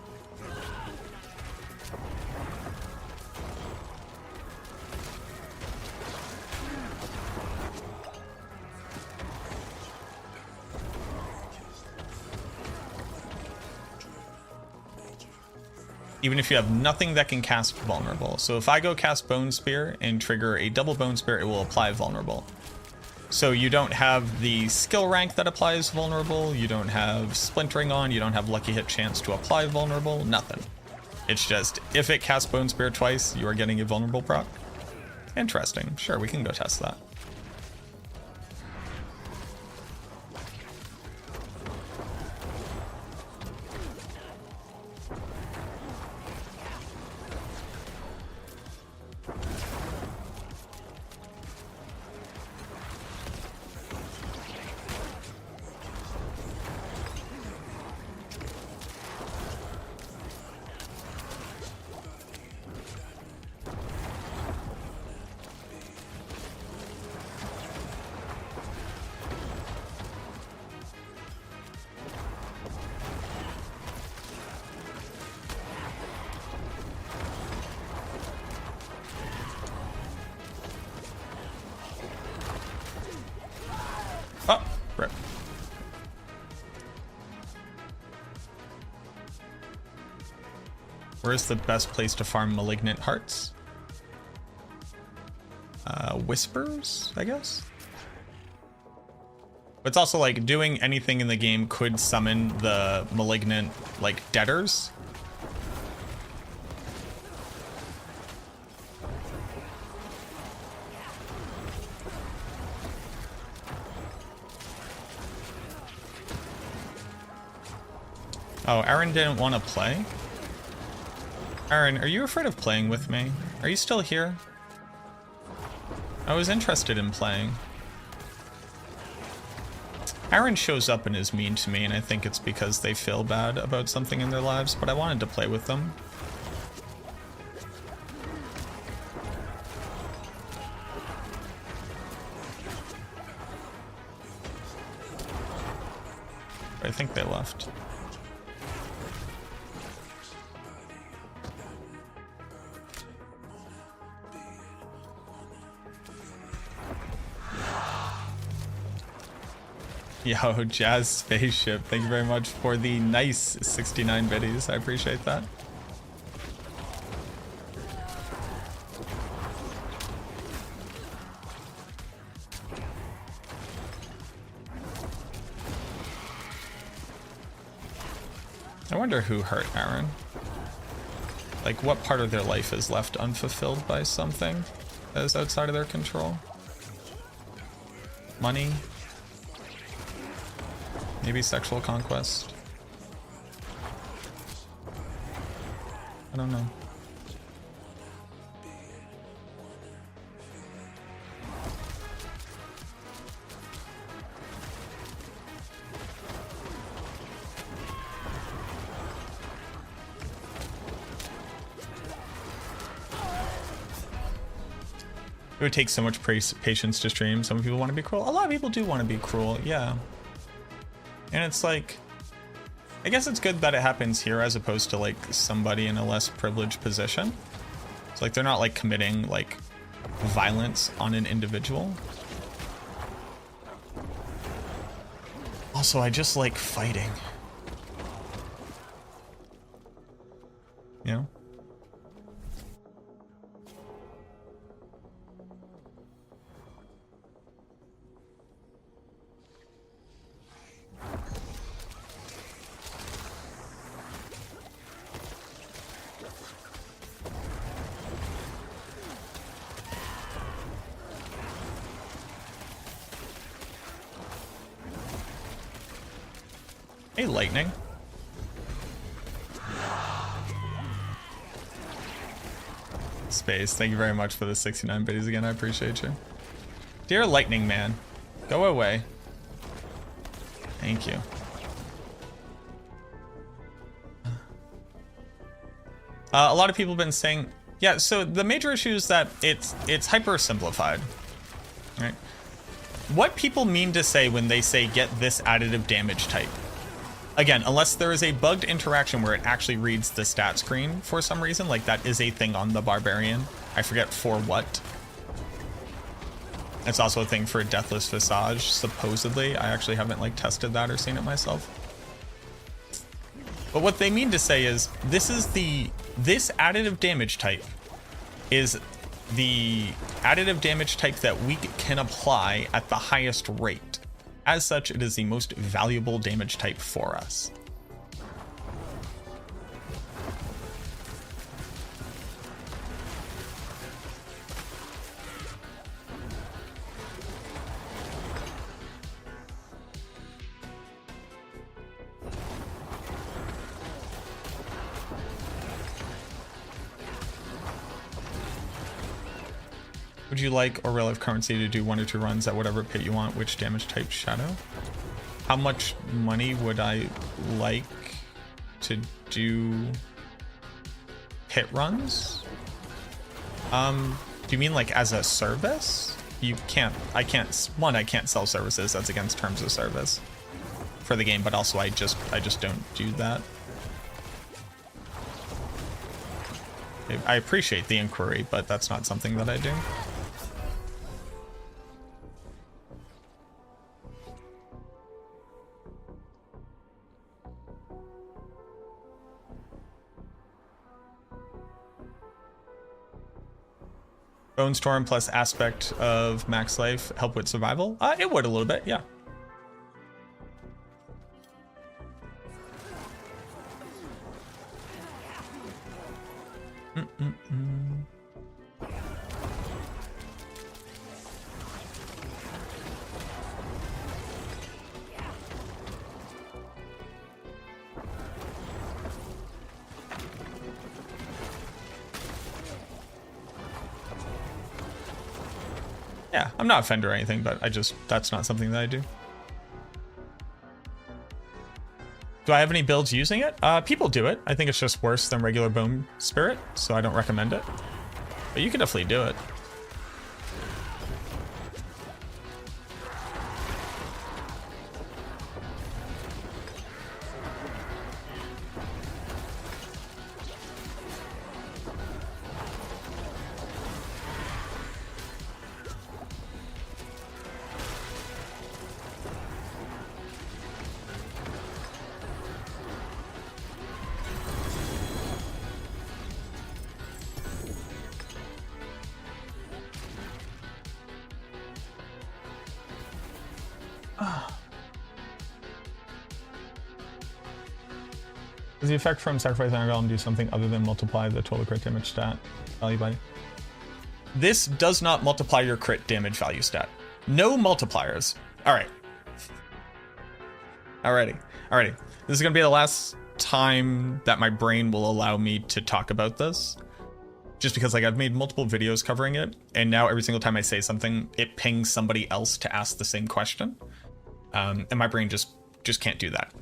Even if you have nothing that can cast vulnerable. So if I go cast Bone Spear and trigger a double Bone Spear, it will apply vulnerable. So you don't have the skill rank that applies vulnerable, you don't have splintering on, you don't have lucky hit chance to apply vulnerable, nothing. It's just, if it casts Bone Spear twice, you are getting a vulnerable proc. Interesting, sure, we can go test that. Oh, rip. Where's the best place to farm Malignant Hearts? Whispers, I guess? But it's also like doing anything in the game could summon the Malignant, like, debtors. Oh, Aaron didn't want to play? Aaron, are you afraid of playing with me? Are you still here? I was interested in playing. Aaron shows up and is mean to me, and I think it's because they feel bad about something in their lives, but I wanted to play with them. I think they left. Yo, Jazz Spaceship, thank you very much for the nice 69 biddies. I appreciate that. I wonder who hurt Aaron. Like, what part of their life is left unfulfilled by something that is outside of their control? Money? Maybe sexual conquest? I don't know. It would take so much patience to stream. Some people want to be cruel. A lot of people do want to be cruel, yeah. And it's like, I guess it's good that it happens here as opposed to like somebody in a less privileged position. It's like they're not like committing like violence on an individual. Also, I just like fighting. You know? Hey, Lightning. Space, thank you very much for the 69 biddies again. I appreciate you. Dear Lightning Man, go away. Thank you. A lot of people have been saying, yeah, so the major issue is that it's hyper simplified, right? What people mean to say when they say get this additive damage type. Again, unless there is a bugged interaction where it actually reads the stat screen for some reason, like that is a thing on the Barbarian. I forget for what. It's also a thing for Deathless Visage, supposedly. I actually haven't like tested that or seen it myself. But what they mean to say is this additive damage type is the additive damage type that we can apply at the highest rate. As such, it is the most valuable damage type for us. Would you like or relive currency to do 1 or 2 runs at whatever pit you want? Which damage type shadow? How much money would I like to do pit runs? Do you mean like as a service? I can't sell services. That's against terms of service for the game, but also I just don't do that. I appreciate the inquiry, but that's not something that I do. Bone Storm plus aspect of max life help with survival? It would a little bit, yeah. Yeah, I'm not a Fender or anything, but that's not something that I do. Do I have any builds using it? People do it. I think it's just worse than regular Bone Spirit, so I don't recommend it. But you can definitely do it. Does the effect from Sacrifice Iron Golem do something other than multiply the total crit damage stat value by? This does not multiply your crit damage value stat. No multipliers. Alright. Alrighty. This is gonna be the last time that my brain will allow me to talk about this. Just because like I've made multiple videos covering it, and now every single time I say something, it pings somebody else to ask the same question. And my brain just can't do that.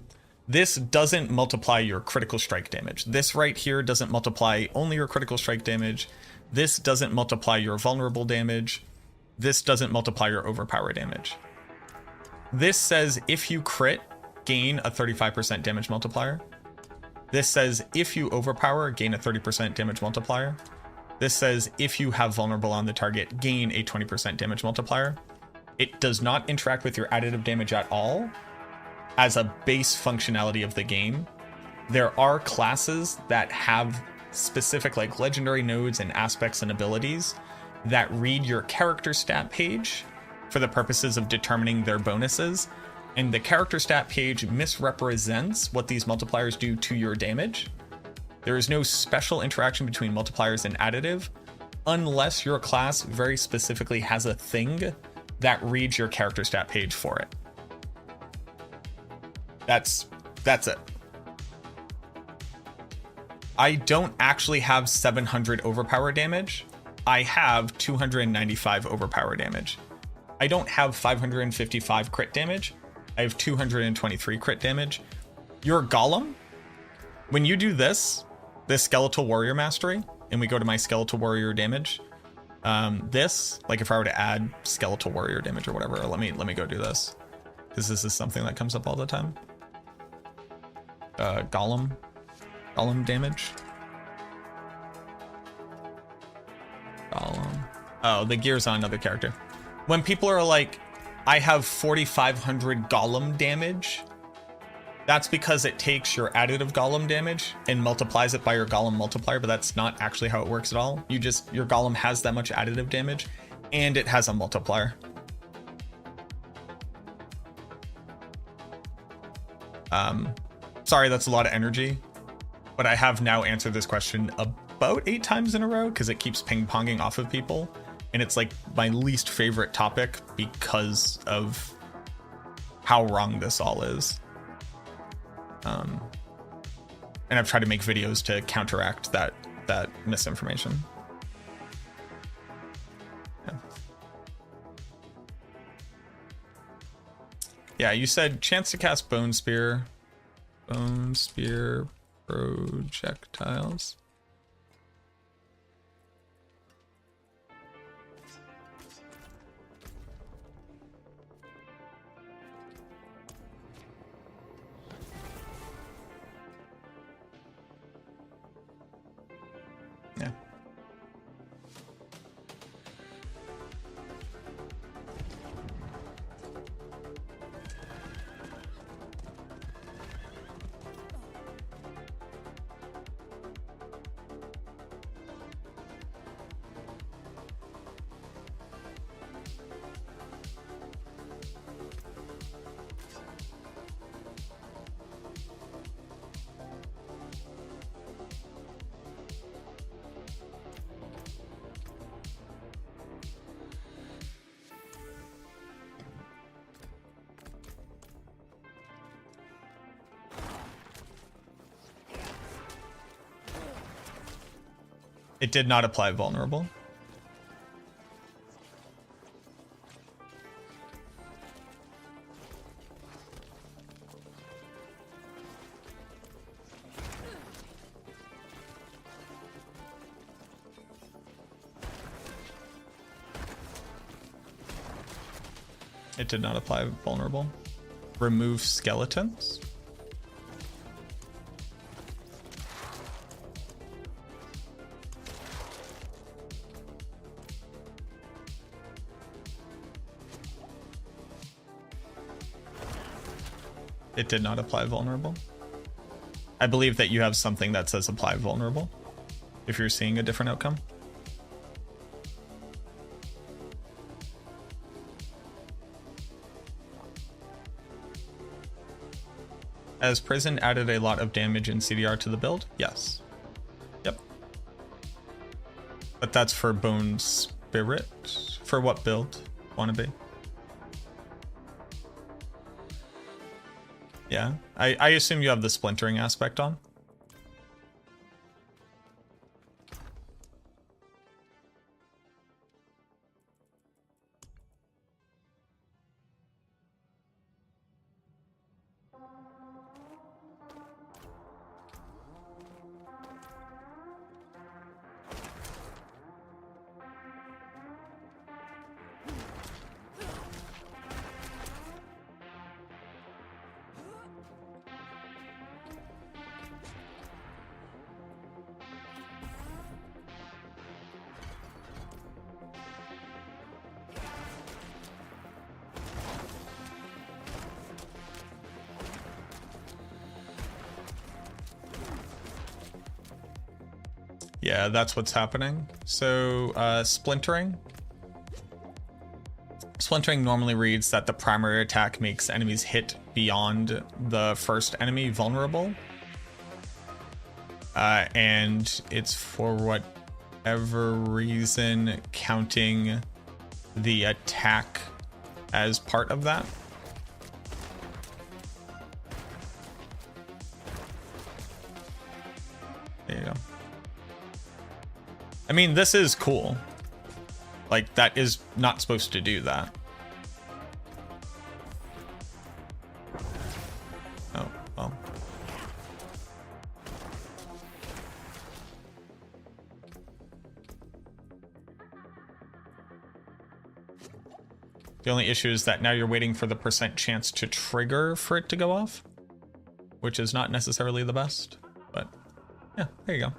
This doesn't multiply your critical strike damage. This right here doesn't multiply only your critical strike damage. This doesn't multiply your vulnerable damage. This doesn't multiply your overpower damage. This says if you crit, gain a 35% damage multiplier. This says if you overpower, gain a 30% damage multiplier. This says if you have vulnerable on the target, gain a 20% damage multiplier. It does not interact with your additive damage at all as a base functionality of the game. There are classes that have specific like legendary nodes and aspects and abilities that read your character stat page for the purposes of determining their bonuses. And the character stat page misrepresents what these multipliers do to your damage. There is no special interaction between multipliers and additive unless your class very specifically has a thing that reads your character stat page for it. That's it. I don't actually have 700 overpower damage. I have 295 overpower damage. I don't have 555 crit damage. I have 223 crit damage. Your golem, when you do this skeletal warrior mastery, and we go to my skeletal warrior damage, this, like if I were to add skeletal warrior damage or whatever, let me go do this, because this is something that comes up all the time. Golem damage. Golem. Oh, the gear's on another character. When people are like, I have 4,500 golem damage, that's because it takes your additive golem damage and multiplies it by your golem multiplier, but that's not actually how it works at all. Your golem has that much additive damage and it has a multiplier. Sorry, that's a lot of energy, but I have now answered this question about 8 times in a row because it keeps ping-ponging off of people. And it's like my least favorite topic because of how wrong this all is. And I've tried to make videos to counteract that misinformation. Yeah, you said chance to cast Bone Spear. Bone Spear projectiles. Yeah. It did not apply vulnerable. It did not apply vulnerable. Remove skeletons. It did not apply vulnerable. I believe that you have something that says apply vulnerable if you're seeing a different outcome. Has Prison added a lot of damage in CDR to the build? Yes. Yep. But that's for Bone Spirit. For what build? Wannabe? Yeah. I assume you have the splintering aspect on. Yeah, that's what's happening. So, splintering. Splintering normally reads that the primary attack makes enemies hit beyond the first enemy vulnerable. And it's for whatever reason counting the attack as part of that. There you go. I mean, this is cool. Like, that is not supposed to do that. Oh, well. The only issue is that now you're waiting for the percent chance to trigger for it to go off, which is not necessarily the best, but yeah, there you go.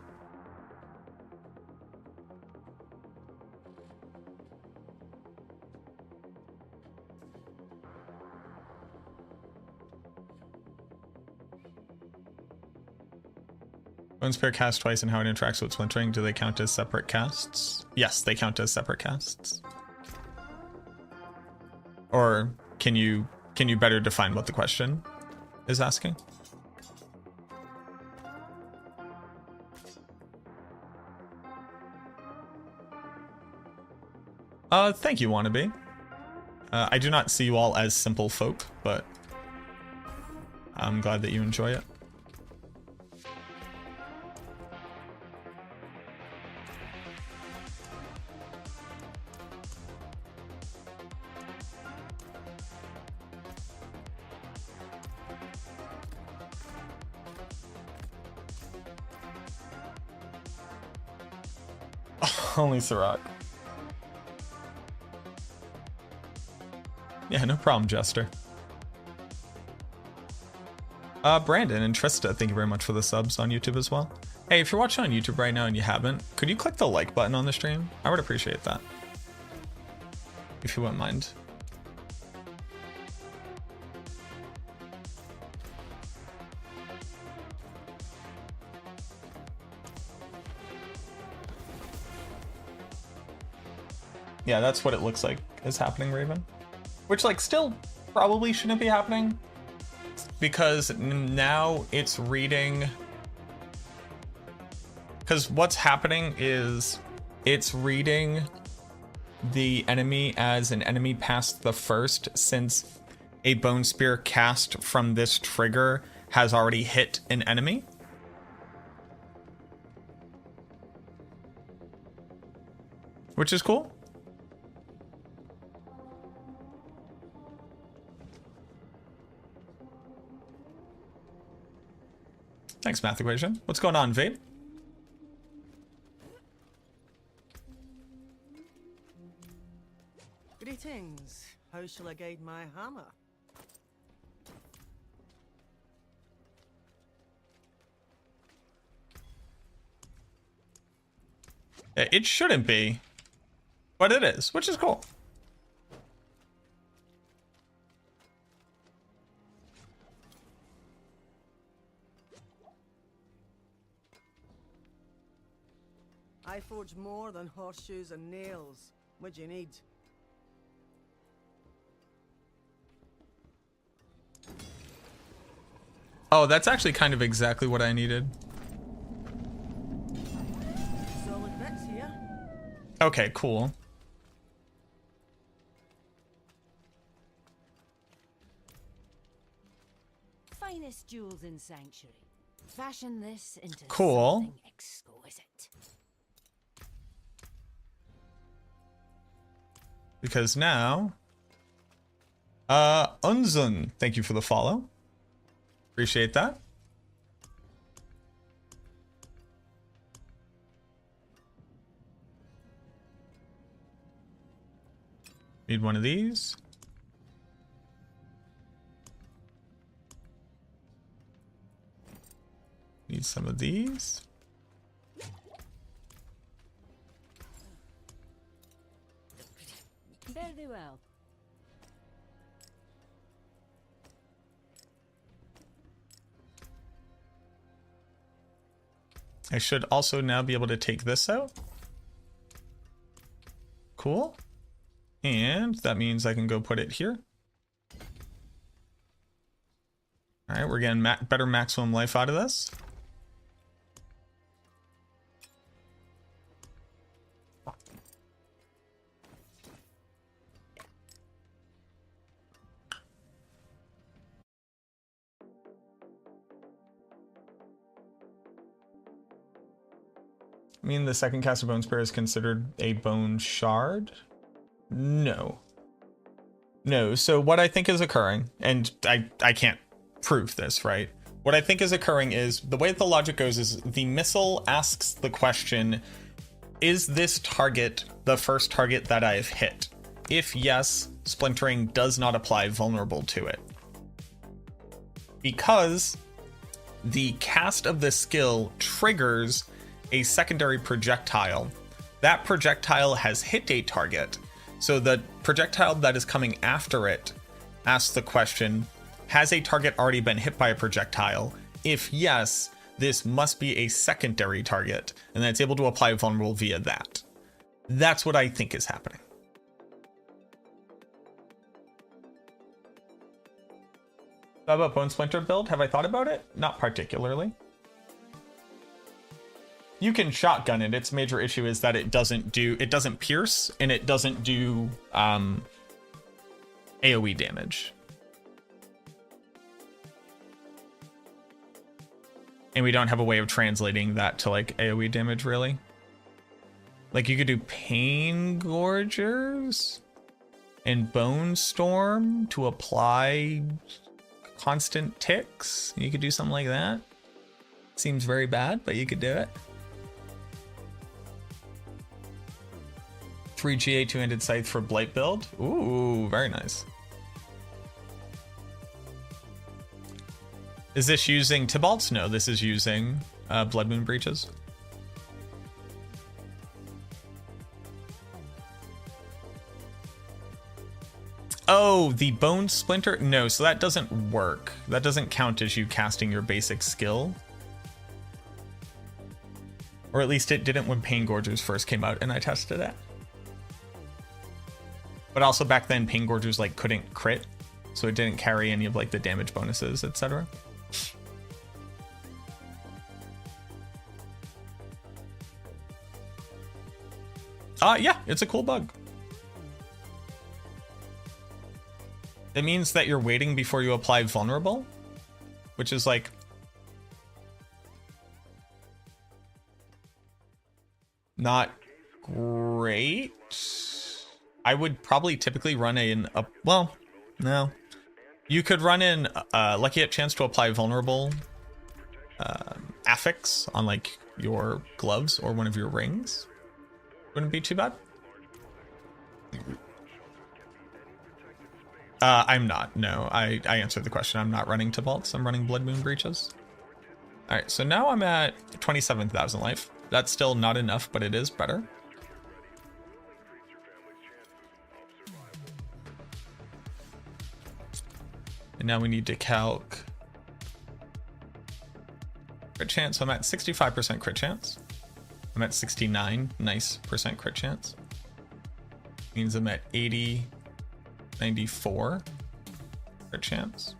Bone Spirit cast twice and how it interacts with splintering. Do they count as separate casts? Yes, they count as separate casts. Or can you better define what the question is asking? Thank you, Wannabe. I do not see you all as simple folk, but I'm glad that you enjoy it. Only Sirach. Yeah, no problem, Jester. Brandon and Trista, thank you very much for the subs on YouTube as well. Hey, if you're watching on YouTube right now and you haven't, could you click the like button on the stream? I would appreciate that. If you wouldn't mind. Yeah, that's what it looks like is happening, Raven. Which, like, still probably shouldn't be happening. Because now it's reading... Because what's happening is it's reading the enemy as an enemy past the first, since a Bone Spear cast from this trigger has already hit an enemy. Which is cool. Thanks, Math Equation. What's going on, Vape? Greetings. How shall I guide my hammer? It shouldn't be, but it is, which is cool. I forge more than horseshoes and nails. What do you need? Oh, that's actually kind of exactly what I needed. Solid bits here. Okay, cool. Finest jewels in Sanctuary. Fashion this into Cool. something exquisite. Because now, Unzun, thank you for the follow. Appreciate that. Need one of these. Need some of these. Very well. I should also now be able to take this out. Cool. And that means I can go put it here. All right, we're getting better maximum life out of this. I mean, the second cast of Bone Spear is considered a bone shard? No. No, so what I think is occurring, and I can't prove this, right? What I think is occurring is, the way the logic goes is, the missile asks the question, is this target the first target that I've hit? If yes, splintering does not apply vulnerable to it. Because the cast of the skill triggers a secondary projectile. That projectile has hit a target, so the projectile that is coming after it asks the question, has a target already been hit by a projectile? If yes, this must be a secondary target, and then it's able to apply vulnerable via that. That's what I think is happening. Thought about Bone Splinter build? Have I thought about it? Not particularly. You can shotgun it. Its major issue is that it doesn't pierce, and it doesn't do AoE damage. And we don't have a way of translating that to like AoE damage, really. Like, you could do Pain Gorgers and Bone Storm to apply constant ticks. You could do something like that. Seems very bad, but you could do it. 3 GA 2-handed scythe for Blight build. Ooh, very nice. Is this using Tibalt's? No, this is using Blood Moon Breaches. Oh, the Bone Splinter? No, so that doesn't work. That doesn't count as you casting your basic skill. Or at least it didn't when Pain Gorgers first came out and I tested it. But also back then, Pain Gorgers like couldn't crit, so it didn't carry any of like the damage bonuses, etc. Yeah, it's a cool bug. It means that you're waiting before you apply vulnerable, which is like not great. I would probably typically run well, no. You could run in Lucky at chance to apply vulnerable affix on like your gloves or one of your rings. Wouldn't be too bad. I'm not. No, I answered the question. I'm not running Tibalt's. I'm running Blood Moon Breaches. All right, so now I'm at 27,000 life. That's still not enough, but it is better. And now we need to calc crit chance. So I'm at 65% crit chance. I'm at 69 nice percent crit chance. Means I'm at 80, 94 crit chance.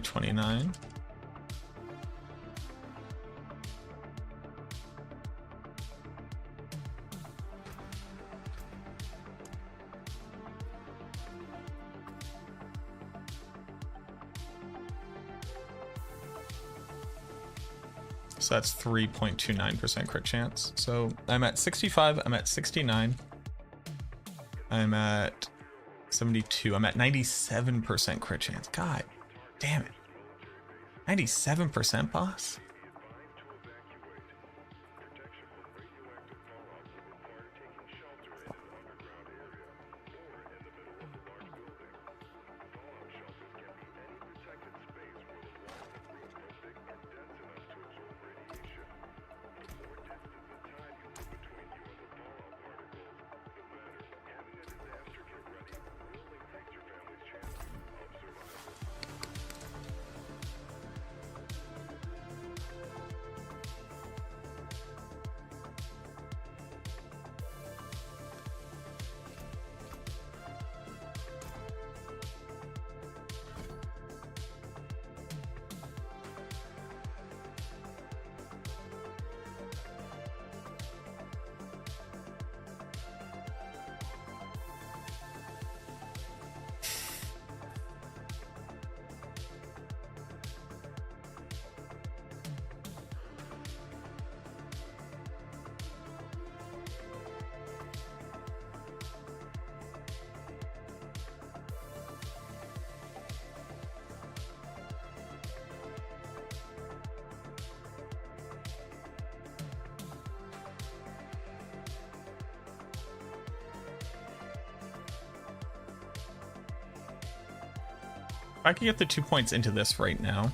329. So that's 3.29% crit chance. So I'm at 65, I'm at 69, I'm at 72, I'm at 97% crit chance. God damn it. 97%, boss? If I could get the 2 points into this right now.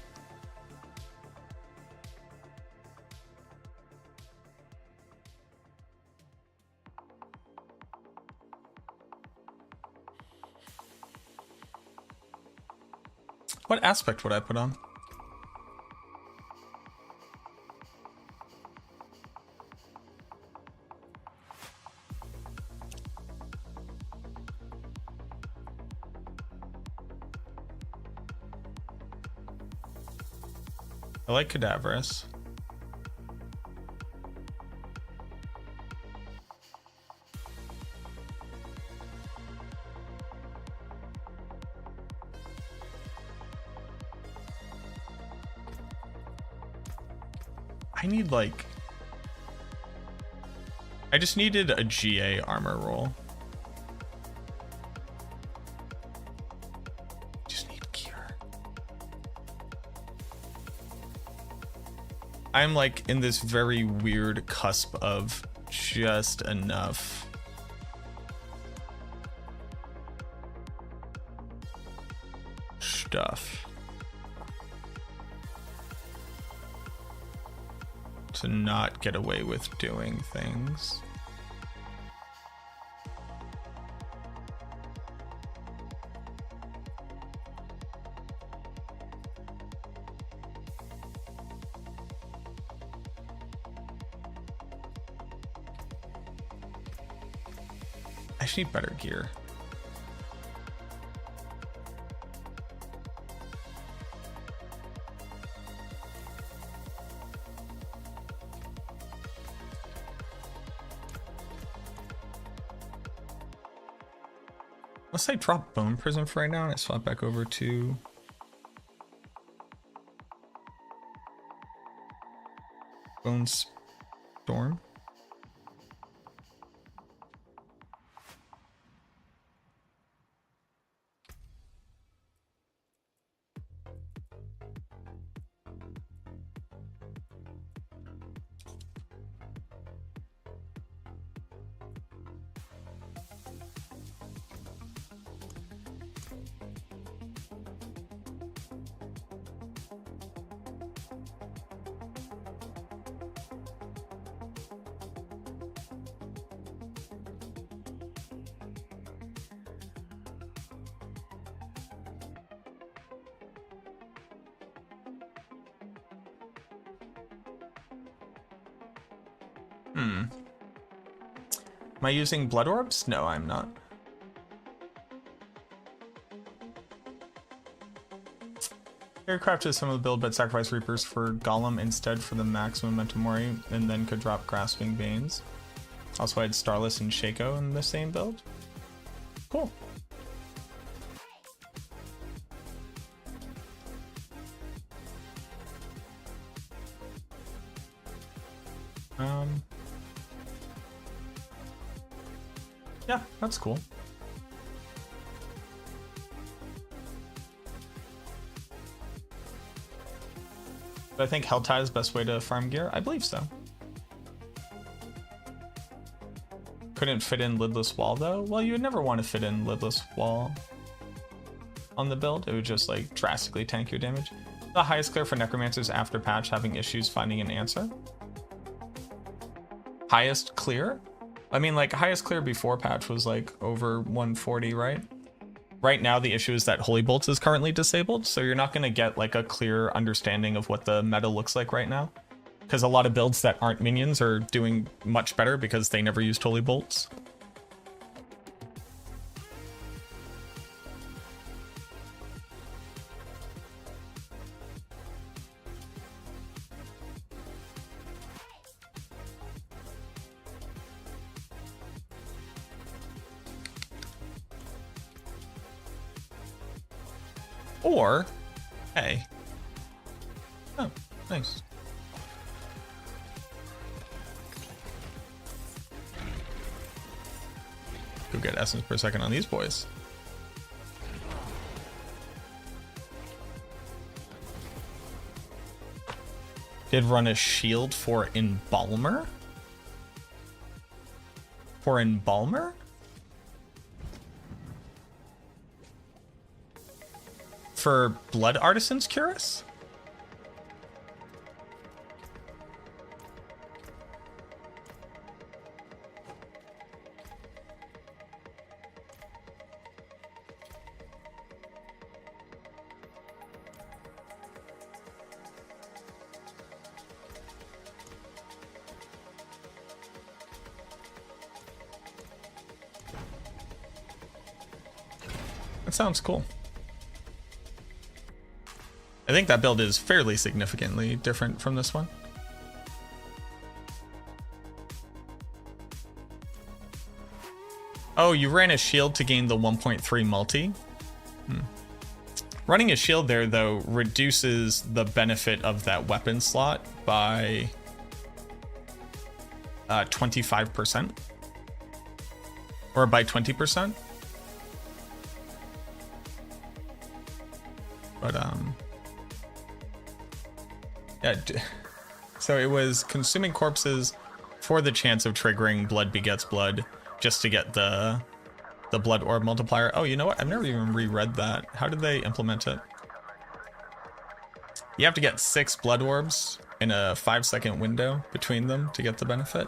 What aspect would I put on? I like Cadaverous. I need like... I just needed a GA armor roll. I'm like in this very weird cusp of just enough stuff to not get away with doing things. I just need better gear. Let's say drop Bone Prism for right now and I swap back over to Bone Storm. Am I using Blood Orbs? No, I'm not. Aircraft some of the build, but sacrifice Reapers for Golem instead for the maximum Mentamori, and then could drop Grasping Veins. Also, I had Starless and Shaco in the same build. Cool. Yeah, that's cool. But I think Helltide is the best way to farm gear. I believe so. Couldn't fit in Lidless Wall though. Well, you would never want to fit in Lidless Wall on the build. It would just like drastically tank your damage. The highest clear for Necromancers after patch having issues finding an answer. Highest clear? I mean, like, highest clear before patch was like over 140, right? Right now, the issue is that Holy Bolts is currently disabled, so you're not going to get like a clear understanding of what the meta looks like right now. Because a lot of builds that aren't minions are doing much better because they never used Holy Bolts. Or, hey. Oh, nice. Go get essence per second on these boys. Did run a shield for Embalmer? For Embalmer? For Blood Artisan's Cuirass? That sounds cool. I think that build is fairly significantly different from this one. Oh, you ran a shield to gain the 1.3 multi? Running a shield there, though, reduces the benefit of that weapon slot by 25%. Or by 20%. But, yeah, so it was consuming corpses for the chance of triggering Blood Begets Blood, just to get the blood orb multiplier. Oh, you know what? I've never even reread that. How did they implement it? You have to get 6 blood orbs in a 5-second window between them to get the benefit.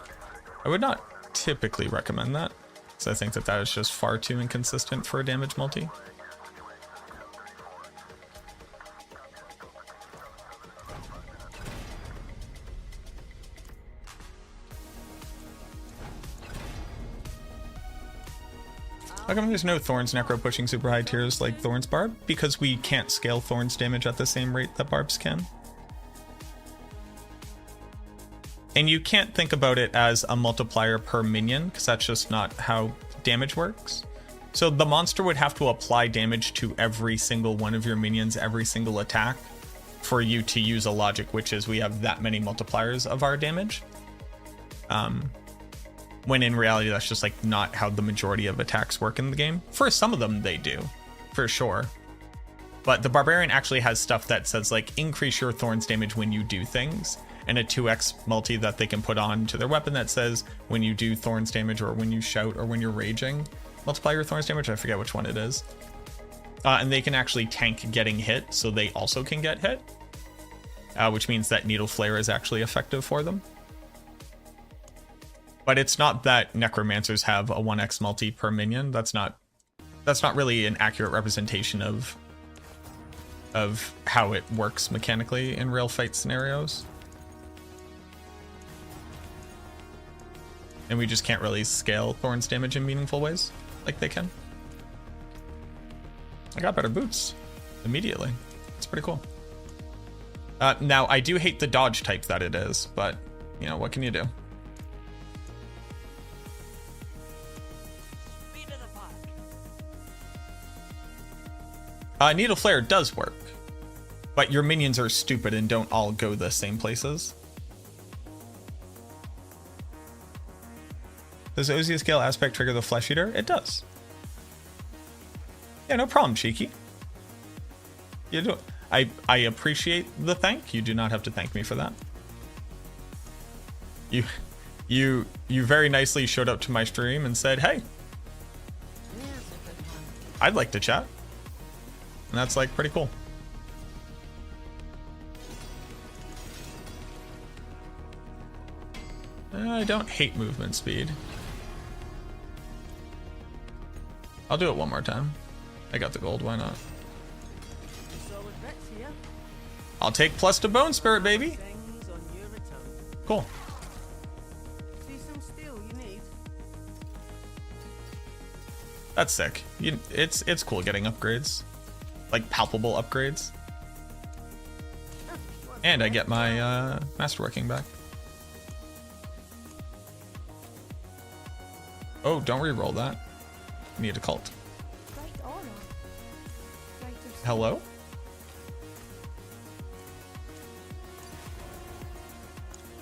I would not typically recommend that, because I think that is just far too inconsistent for a damage multi. How come there's no Thorns Necro pushing super high tiers like Thorns Barb? Because we can't scale Thorns damage at the same rate that Barbs can. And you can't think about it as a multiplier per minion, because that's just not how damage works. So the monster would have to apply damage to every single one of your minions, every single attack, for you to use a logic, which is we have that many multipliers of our damage. When in reality, that's just like not how the majority of attacks work in the game. For some of them, they do, for sure. But the Barbarian actually has stuff that says like increase your Thorns damage when you do things, and a 2x multi that they can put on to their weapon that says when you do Thorns damage or when you shout or when you're raging, multiply your Thorns damage. I forget which one it is. And they can actually tank getting hit, so they also can get hit, which means that Needle Flare is actually effective for them. But it's not that Necromancers have a 1x multi per minion. That's not really an accurate representation of how it works mechanically in real fight scenarios. And we just can't really scale Thorns damage in meaningful ways like they can. I got better boots immediately. It's pretty cool. Now, I do hate the dodge type that it is, but, you know, what can you do? Needle Flare does work, but your minions are stupid and don't all go the same places. Does Ozia Scale Aspect trigger the Flesh Eater? It does. Yeah, no problem, Cheeky. You do. I appreciate the thank. You do not have to thank me for that. You very nicely showed up to my stream and said, "Hey, I'd like to chat," and that's like pretty cool. I don't hate movement speed. I'll do it one more time. I got the gold, why not? Solid bits here. I'll take plus to Bone Spirit, baby. Things on your return. Cool. See some steel you need. That's sick. It's cool getting upgrades. Like palpable upgrades. And I get my masterworking back. Oh, don't re-roll that. Need a cult. Hello?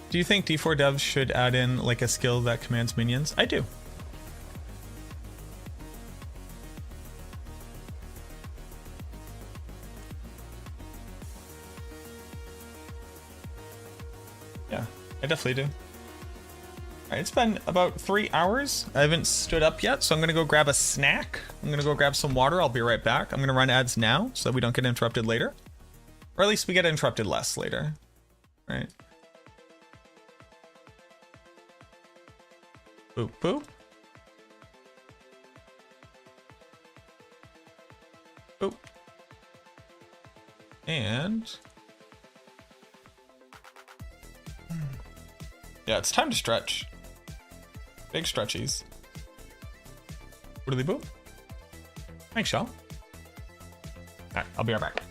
Do you think D4 devs should add in like a skill that commands minions? I do. Yeah, I definitely do. Alright, it's been about 3 hours. I haven't stood up yet, so I'm gonna go grab a snack. I'm gonna go grab some water. I'll be right back. I'm gonna run ads now so that we don't get interrupted later. Or at least we get interrupted less later. Right? Boop boop. Boop. And yeah, it's time to stretch. Big stretchies. Widdly boop. Thanks, y'all. Alright, I'll be right back.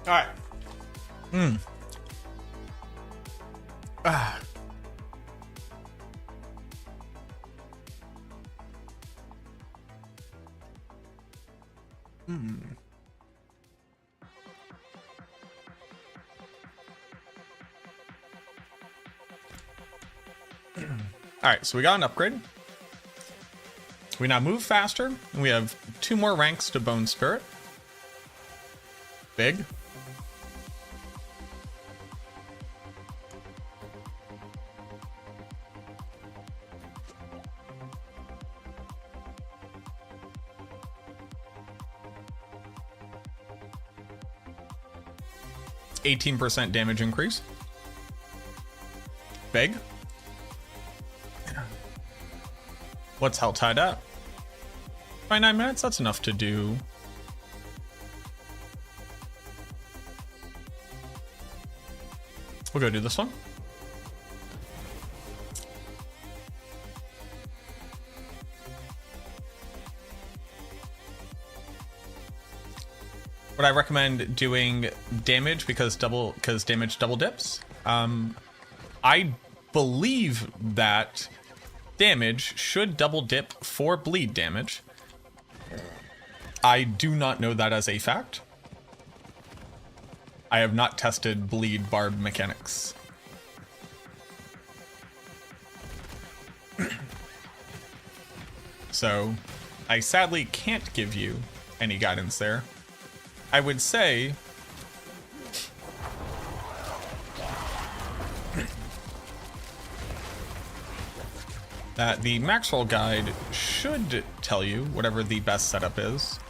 All right. All right, so we got an upgrade. We now move faster, and we have 2 more ranks to Bone Spirit. Big. %, damage increase. Big. What's Hell tied at? By 9 minutes, that's enough to do. We'll go do this one. Would I recommend doing damage because damage double dips? I believe that damage should double dip for bleed damage. I do not know that as a fact. I have not tested bleed barb mechanics. So, I sadly can't give you any guidance there. I would say that the Maxwell guide should tell you whatever the best setup is.